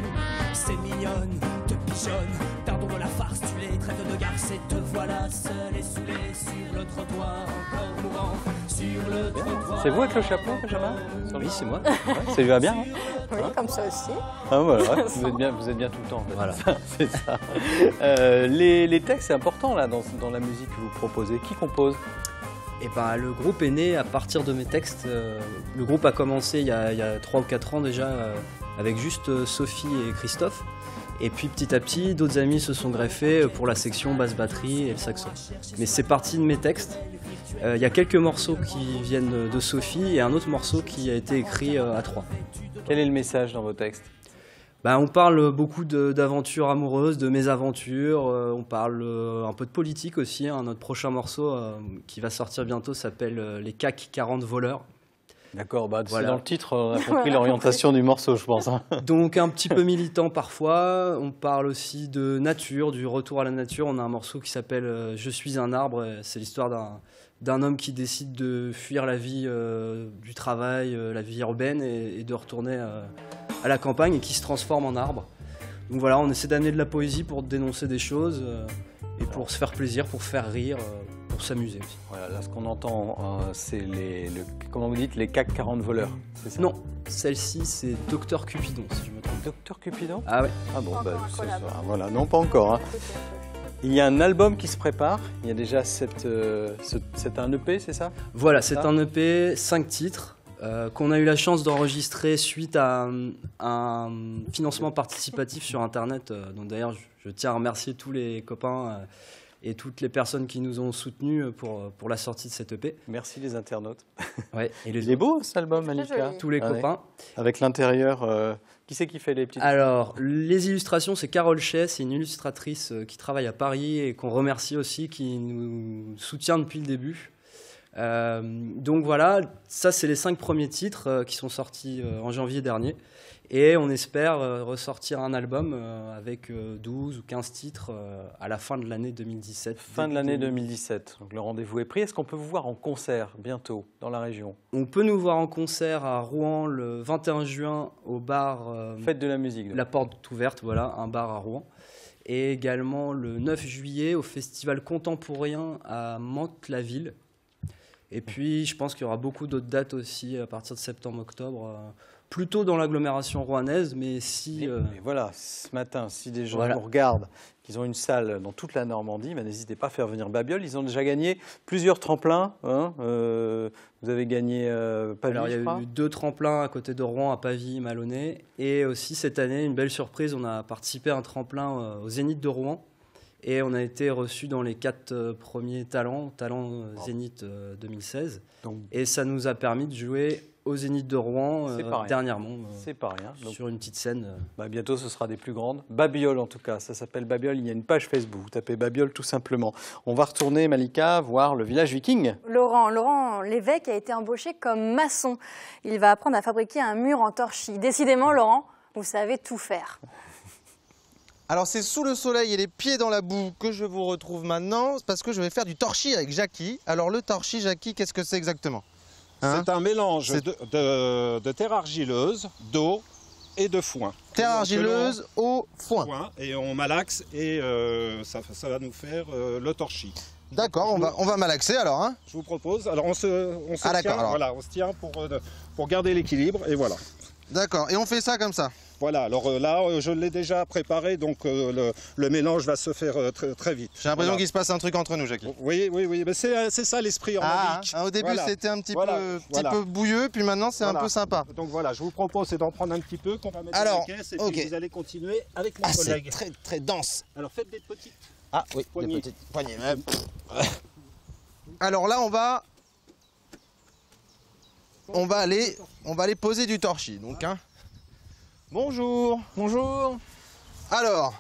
C'est mignonne, te pigeonne, dindon de la farce, tu les traites de garce. Et te voilà seul et saoulé sur le trottoir, encore mourant sur le trottoir. C'est vous avec le chapeau, Benjamin? Oui, c'est moi. Ouais, ça lui va bien, hein? Oui, comme ça aussi. Ah, voilà, vous êtes bien tout le temps. En fait. Voilà. C'est ça. Les textes, c'est important là, dans la musique que vous proposez. Qui compose? Et ben, le groupe est né à partir de mes textes. Le groupe a commencé il y a 3 ou 4 ans déjà avec juste Sophie et Christophe. Et puis petit à petit, d'autres amis se sont greffés pour la section basse batterie et le saxo. Mais c'est parti de mes textes. Il y a quelques morceaux qui viennent de Sophie et un autre morceau qui a été écrit à 3. Quel est le message dans vos textes? On parle beaucoup d'aventures amoureuses, de mésaventures, on parle un peu de politique aussi. Notre prochain morceau qui va sortir bientôt s'appelle Les CAC 40 voleurs. D'accord, bah, Voilà. c'est dans le titre, on a compris l'orientation du morceau, je pense. Hein. Donc un petit peu militant parfois. On parle aussi de nature, du retour à la nature. On a un morceau qui s'appelle Je suis un arbre. C'est l'histoire d'un homme qui décide de fuir la vie du travail, la vie urbaine et de retourner à la campagne et qui se transforme en arbre. Donc voilà, on essaie d'amener de la poésie pour dénoncer des choses et pour se faire plaisir, pour faire rire, pour s'amuser aussi. Voilà, là, ce qu'on entend, c'est comment vous dites, les CAC 40 voleurs, c'est ça? Non, celle-ci, c'est Docteur Cupidon, si je me trompe. Docteur Cupidon? Ah ouais. Ah bon, bah, voilà, non, pas encore. Hein. Il y a un album qui se prépare, il y a déjà c'est un EP, c'est ça? Voilà, c'est un EP, 5 titres. Qu'on a eu la chance d'enregistrer suite à un financement participatif sur Internet. Donc d'ailleurs, je tiens à remercier tous les copains et toutes les personnes qui nous ont soutenus pour la sortie de cet EP. Merci les internautes. Ouais, et il est beau cet album, Malika. Tous les copains. Avec l'intérieur, qui c'est qui fait les petites... Alors, les illustrations, c'est Carole Chez, c'est une illustratrice qui travaille à Paris et qu'on remercie aussi, qui nous soutient depuis le début. Donc voilà, ça c'est les 5 premiers titres qui sont sortis en janvier dernier et on espère ressortir un album avec 12 ou 15 titres à la fin de l'année 2017. Fin de l'année 2017, donc le rendez-vous est pris. Est-ce qu'on peut vous voir en concert bientôt dans la région? On peut nous voir en concert à Rouen le 21 juin au bar Fête de la musique. La Porte Ouverte, voilà, un bar à Rouen. Et également le 9 juillet au Festival Contemporain à Mantes-la-Ville. Et puis, je pense qu'il y aura beaucoup d'autres dates aussi à partir de septembre-octobre, plutôt dans l'agglomération rouennaise, mais si... Et voilà, ce matin, si des gens nous regardent, qu'ils ont une salle dans toute la Normandie, ben, n'hésitez pas à faire venir Babiole. Ils ont déjà gagné plusieurs tremplins. Hein, vous avez gagné Pavie, alors, il y a eu 2 tremplins à côté de Rouen, à Pavie, Malonnet. Et aussi, cette année, une belle surprise, on a participé à un tremplin au Zénith de Rouen. Et on a été reçus dans les 4 premiers talents Zénith 2016. Donc, et ça nous a permis de jouer au Zénith de Rouen dernièrement. C'est pas rien. Donc, sur une petite scène. Bah, bientôt, ce sera des plus grandes. Babiole, en tout cas. Ça s'appelle Babiole. Il y a une page Facebook. Vous tapez Babiole, tout simplement. On va retourner, Malika, voir le village viking. Laurent Lévesque a été embauché comme maçon. Il va apprendre à fabriquer un mur en torchis. Décidément, Laurent, vous savez tout faire. Alors c'est sous le soleil et les pieds dans la boue que je vous retrouve maintenant, parce que je vais faire du torchis avec Jackie. Alors le torchis, Jackie, qu'est-ce que c'est exactement? C'est un mélange de terre argileuse, d'eau et de foin. Terre argileuse, eau, foin. Et on malaxe et ça va nous faire le torchis. D'accord, on va malaxer alors. Hein. Je vous propose, alors on se tient, voilà, on se tient pour garder l'équilibre et voilà. D'accord, et on fait ça comme ça? Voilà, alors là, je l'ai déjà préparé, donc le mélange va se faire très vite. J'ai l'impression qu'il se passe un truc entre nous, Jackie. Oui, mais c'est ça l'esprit normandique. Au début, c'était un petit peu bouilleux, puis maintenant, c'est un peu sympa. Donc voilà, je vous propose d'en prendre un petit peu, qu'on va mettre dans la caisse, et puis vous allez continuer avec mon collègue. C'est très dense. Alors faites des petites poignées. Des petites poignées. Alors là, on va aller poser du torchis, donc. Hein. Bonjour. Bonjour. Alors,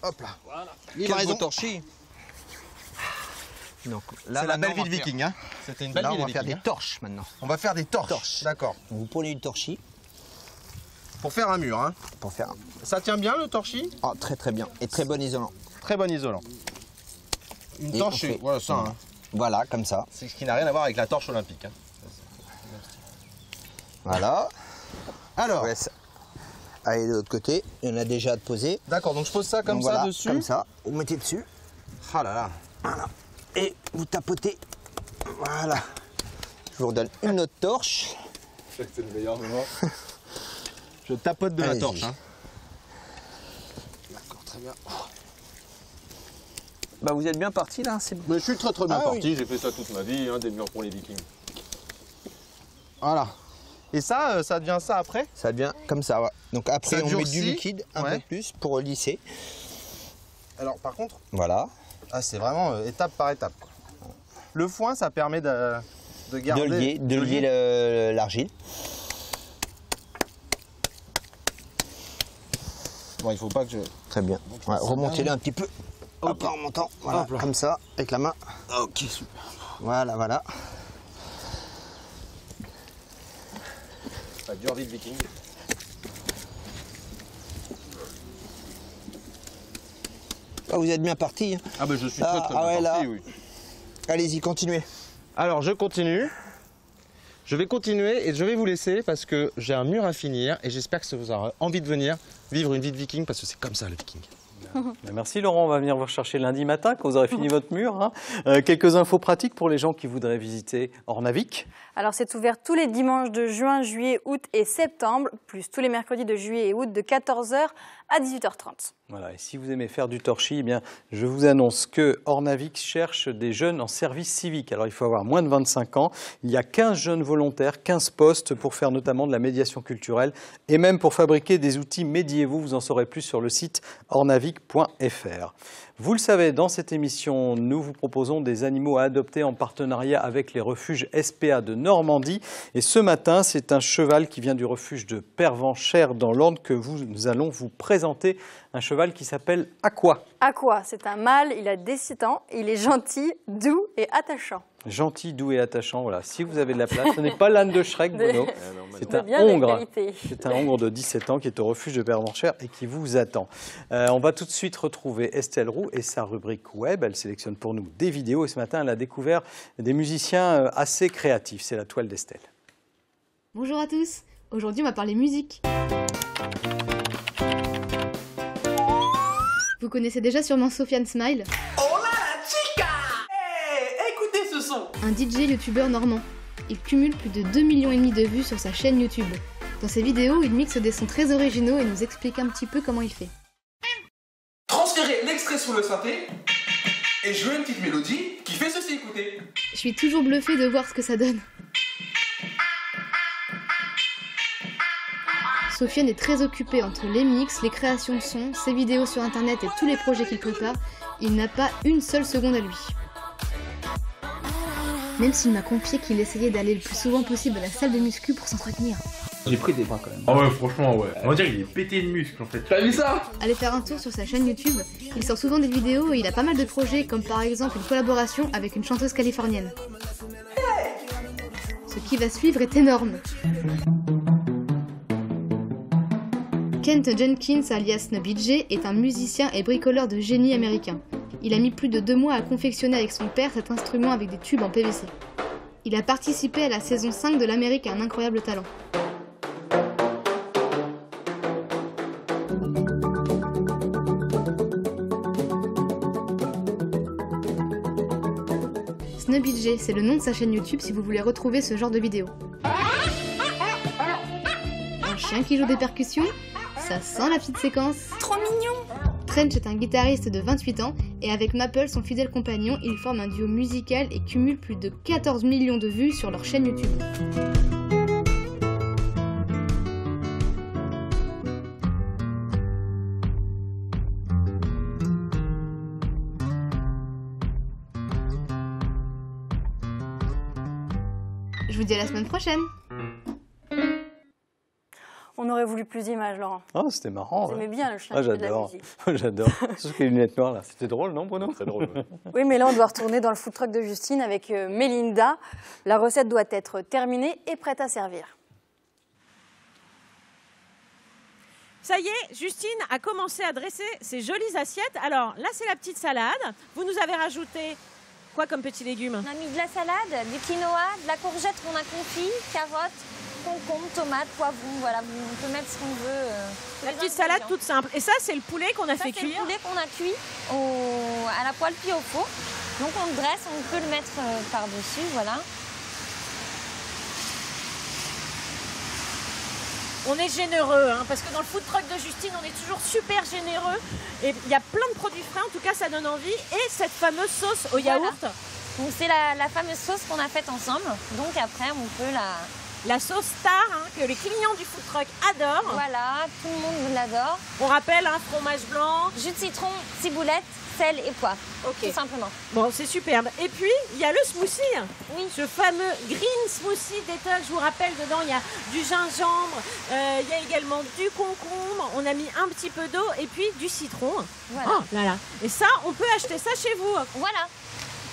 hop là. Voilà. Livraison torchis. Donc là, c'est la belle ville viking. Hein. C'était une belle ville. On va faire des torches maintenant. On va faire des torches. D'accord. Vous prenez du torchis. Pour faire un mur. Hein. Pour faire. Ça tient bien le torchis? Ah, très bien. Et très bon isolant. Très bon isolant. Une torche, voilà ça. Hein. Voilà, comme ça. C'est ce qui n'a rien à voir avec la torche olympique. Hein. Voilà. Alors. Allez, de l'autre côté, il y en a déjà à poser. D'accord, donc je pose ça comme ça voilà, dessus. Comme ça, vous mettez dessus. Ah là là. Voilà. Et vous tapotez. Voilà. Je vous redonne une autre torche. C'est le meilleur moment. Je tapote de la torche. Hein. D'accord, très bien. Bah vous êtes bien parti là. Mais je suis très bien parti, oui. J'ai fait ça toute ma vie, hein, des murs pour les vikings. Voilà. Et ça devient ça après? Ça devient comme ça, ouais. Donc après on met du liquide un peu plus pour lisser. Alors par contre, voilà. Ah, c'est vraiment étape par étape. Quoi. Le foin, ça permet de garder... De lier l'argile. Bon, il faut pas que je... Très bien. Ouais, remontez-le un petit peu. Hop, en remontant, voilà, comme ça, avec la main. Ok, super. Voilà. Ça dure vite, Viking. Ah, vous êtes bien parti. Ah ben je suis très bien ouais, parti, là. oui. Allez-y, continuez. Alors je continue. Je vais continuer et je vais vous laisser parce que j'ai un mur à finir et j'espère que ça vous aura envie de venir vivre une vie de viking parce que c'est comme ça le viking. Merci Laurent, on va venir vous rechercher lundi matin quand vous aurez fini votre mur. Hein. Quelques infos pratiques pour les gens qui voudraient visiter Ornavik. Alors c'est ouvert tous les dimanches de juin, juillet, août et septembre, plus tous les mercredis de juillet et août de 14h à 18h30. Voilà, et si vous aimez faire du torchis, eh bien, je vous annonce que Ornavik cherche des jeunes en service civique. Alors il faut avoir moins de 25 ans. Il y a 15 jeunes volontaires, 15 postes pour faire notamment de la médiation culturelle et même pour fabriquer des outils médiévaux. Vous en saurez plus sur le site ornavik.fr. Vous le savez, dans cette émission, nous vous proposons des animaux à adopter en partenariat avec les refuges SPA de Normandie. Et ce matin, c'est un cheval qui vient du refuge de Pervenchère dans l'Orne que nous allons vous présenter. Un cheval qui s'appelle Aqua. Aqua, c'est un mâle, il a 17 ans, il est gentil, doux et attachant. Gentil, doux et attachant, voilà. Si vous avez de la place, ce n'est pas l'âne de Shrek, Bruno. C'est un hongre. C'est un hongre de 17 ans qui est au refuge de Pervenchère et qui vous attend. On va tout de suite retrouver Estelle Roux et sa rubrique web. Elle sélectionne pour nous des vidéos et ce matin, elle a découvert des musiciens assez créatifs. C'est la toile d'Estelle. Bonjour à tous. Aujourd'hui, on va parler musique. Vous connaissez déjà sûrement Sofiane Smile. Un DJ youtubeur normand. Il cumule plus de 2,5 millions de vues sur sa chaîne YouTube. Dans ses vidéos, il mixe des sons très originaux et nous explique un petit peu comment il fait. Transférez l'extrait sur le synthé et jouez une petite mélodie qui fait ceci, écoutez. Je suis toujours bluffée de voir ce que ça donne. Sofiane est très occupé entre les mix, les créations de sons, ses vidéos sur internet et tous les projets qu'il prépare. Il n'a pas une seule seconde à lui. Même s'il m'a confié qu'il essayait d'aller le plus souvent possible à la salle de muscu pour s'entretenir. J'ai pris des bras quand même. Ah ouais, franchement, ouais. On va dire qu'il est pété de muscles en fait. T'as vu ça? Allez faire un tour sur sa chaîne YouTube. Il sort souvent des vidéos et il a pas mal de projets, comme par exemple une collaboration avec une chanteuse californienne. Ce qui va suivre est énorme. Kent Jenkins, alias Snobby J, est un musicien et bricoleur de génie américain. Il a mis plus de 2 mois à confectionner avec son père cet instrument avec des tubes en PVC. Il a participé à la saison 5 de l'Amérique à un incroyable talent. Snobby J, c'est le nom de sa chaîne YouTube si vous voulez retrouver ce genre de vidéos. Un chien qui joue des percussions, ça sent la petite séquence. Trop mignon! Trench est un guitariste de 28 ans et avec Maple, son fidèle compagnon, ils forment un duo musical et cumulent plus de 14 millions de vues sur leur chaîne YouTube. Je vous dis à la semaine prochaine. On aurait voulu plus d'images, Laurent. Oh, c'était marrant. Vous aimez bien le chien ah, qui fait de la j'adore. musique. J'adore. Surtout les lunettes noires, là. C'était drôle, non, Bruno? Très drôle. Oui, mais là, on doit retourner dans le food truck de Justine avec Mélinda. La recette doit être terminée et prête à servir. Ça y est, Justine a commencé à dresser ses jolies assiettes. Alors là, c'est la petite salade. Vous nous avez rajouté quoi comme petits légumes? On a mis de la salade, du quinoa, de la courgette qu'on a confit, carottes, concombre, tomates, poivrons, voilà, on peut mettre ce qu'on veut. La petite salade toute simple. Et ça, c'est le poulet qu'on a fait cuire. C'est le poulet qu'on a cuit à la poêle puis au four. Donc on le dresse, on peut le mettre par-dessus, voilà. On est généreux, hein, parce que dans le food truck de Justine, on est toujours super généreux. Et il y a plein de produits frais, en tout cas, ça donne envie. Et cette fameuse sauce au yaourt. Donc c'est la fameuse sauce qu'on a faite ensemble. Donc après, on peut la sauce star, hein, que les clients du food truck adorent. Voilà, tout le monde l'adore. On rappelle, un fromage blanc. Jus de citron, ciboulette, sel et poivre. Ok. Tout simplement. Bon, c'est superbe. Et puis, il y a le smoothie. Oui. Ce fameux green smoothie détox. Je vous rappelle, dedans, il y a du gingembre, il y a également du concombre. On a mis un petit peu d'eau et puis du citron. Voilà. Oh là là. Et ça, on peut acheter ça chez vous. Voilà.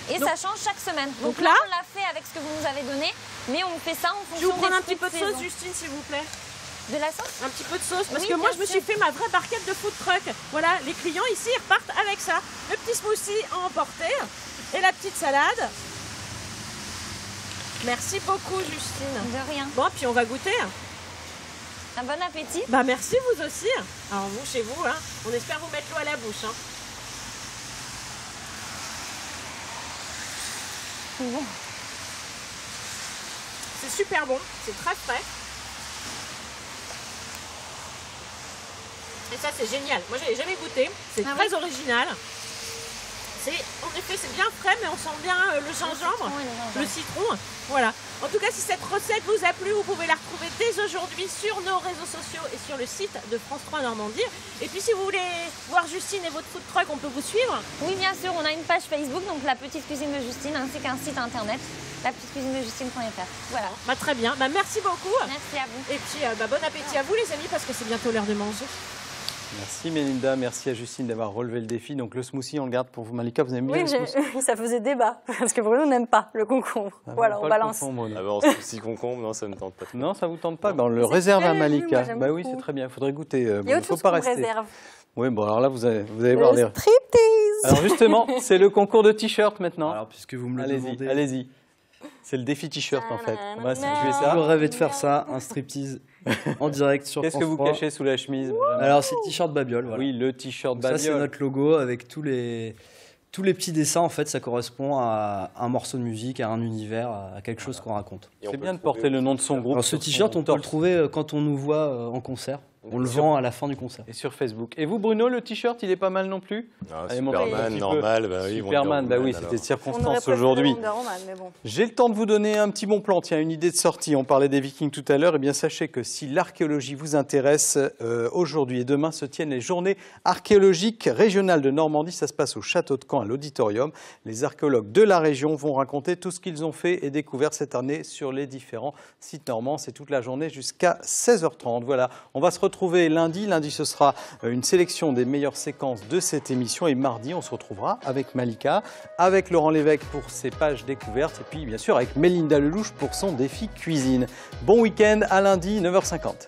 Et donc, ça change chaque semaine. Donc là, on l'a fait avec ce que vous nous avez donné, mais on fait ça en fonction je vais vous prendre des un petit peu de fruits sauce, saison. Justine, s'il vous plaît. De la sauce? Un petit peu de sauce, parce Oui, que moi bien je me sûr. suis fait ma vraie barquette de food truck. Voilà, les clients ici ils repartent avec ça. Le petit smoothie à emporter et la petite salade. Merci beaucoup, Justine. De rien. Bon, puis on va goûter. Un bon appétit. Bah merci, vous aussi. Alors vous, chez vous, hein, on espère vous mettre l'eau à la bouche. Hein. Bon. C'est super bon, c'est très frais. Et ça, c'est génial. Moi, je l'ai jamais goûté. C'est très original. En effet, c'est bien frais, mais on sent bien le gingembre, le citron. Voilà. En tout cas, si cette recette vous a plu, vous pouvez la retrouver dès aujourd'hui sur nos réseaux sociaux et sur le site de France 3 Normandie. Et puis, si vous voulez voir Justine et votre food truck, on peut vous suivre? Oui, bien sûr. On a une page Facebook, donc La Petite Cuisine de Justine, ainsi qu'un site internet, lapetitecuisinedejustine.fr. Voilà. Bah, très bien. Bah, merci beaucoup. Merci à vous. Et puis, bon appétit à vous, les amis, parce que c'est bientôt l'heure de manger. Merci Mélinda, merci à Justine d'avoir relevé le défi. Donc le smoothie, on le garde pour vous. Malika, vous aimez bien le smoothie? Ça faisait débat, parce que Bruno n'aime pas le concombre. Voilà, on balance. Ah bah, en smoothie concombre, non, ça ne me tente pas. Non, ça vous tente pas? On le réserve à Malika. Moi, bah oui, c'est très bien, il faudrait goûter. Il y a autre chose qu'on réserve. Oui, bon, alors là, vous allez voir les... Striptease. Alors justement, c'est le concours de t-shirt maintenant. Alors, puisque vous me le demandez... Allez-y. C'est le défi t-shirt en fait. On va J'ai toujours rêvé de faire ça, un striptease en direct sur France 3. Qu'est-ce que vous cachez sous la chemise? Alors c'est t-shirt Babiole. Voilà. Oui, le t-shirt Donc Babiole. ça c'est notre logo avec tous les petits dessins. En fait, ça correspond à un morceau de musique, à un univers, à quelque chose qu'on raconte. C'est bien de porter le nom de son groupe. Alors ce t-shirt, on peut le trouver quand on nous voit en concert. On le vend à la fin du concert. Et sur Facebook. Et vous, Bruno, le t-shirt, il est pas mal non plus? Superman, normal. Bah oui, Superman, bah oui, c'était de circonstance aujourd'hui. Bon. J'ai le temps de vous donner un petit bon plan. Tiens, une idée de sortie. On parlait des Vikings tout à l'heure. Eh bien, sachez que si l'archéologie vous intéresse, aujourd'hui et demain se tiennent les journées archéologiques régionales de Normandie. Ça se passe au château de Caen, à l'auditorium. Les archéologues de la région vont raconter tout ce qu'ils ont fait et découvert cette année sur les différents sites normands. C'est toute la journée jusqu'à 16h30. Voilà, on va se retrouver lundi. Lundi, ce sera une sélection des meilleures séquences de cette émission. Et mardi, on se retrouvera avec Malika, avec Laurent Lévesque pour ses pages découvertes. Et puis, bien sûr, avec Mélinda Lelouch pour son défi cuisine. Bon week-end, à lundi, 9h50.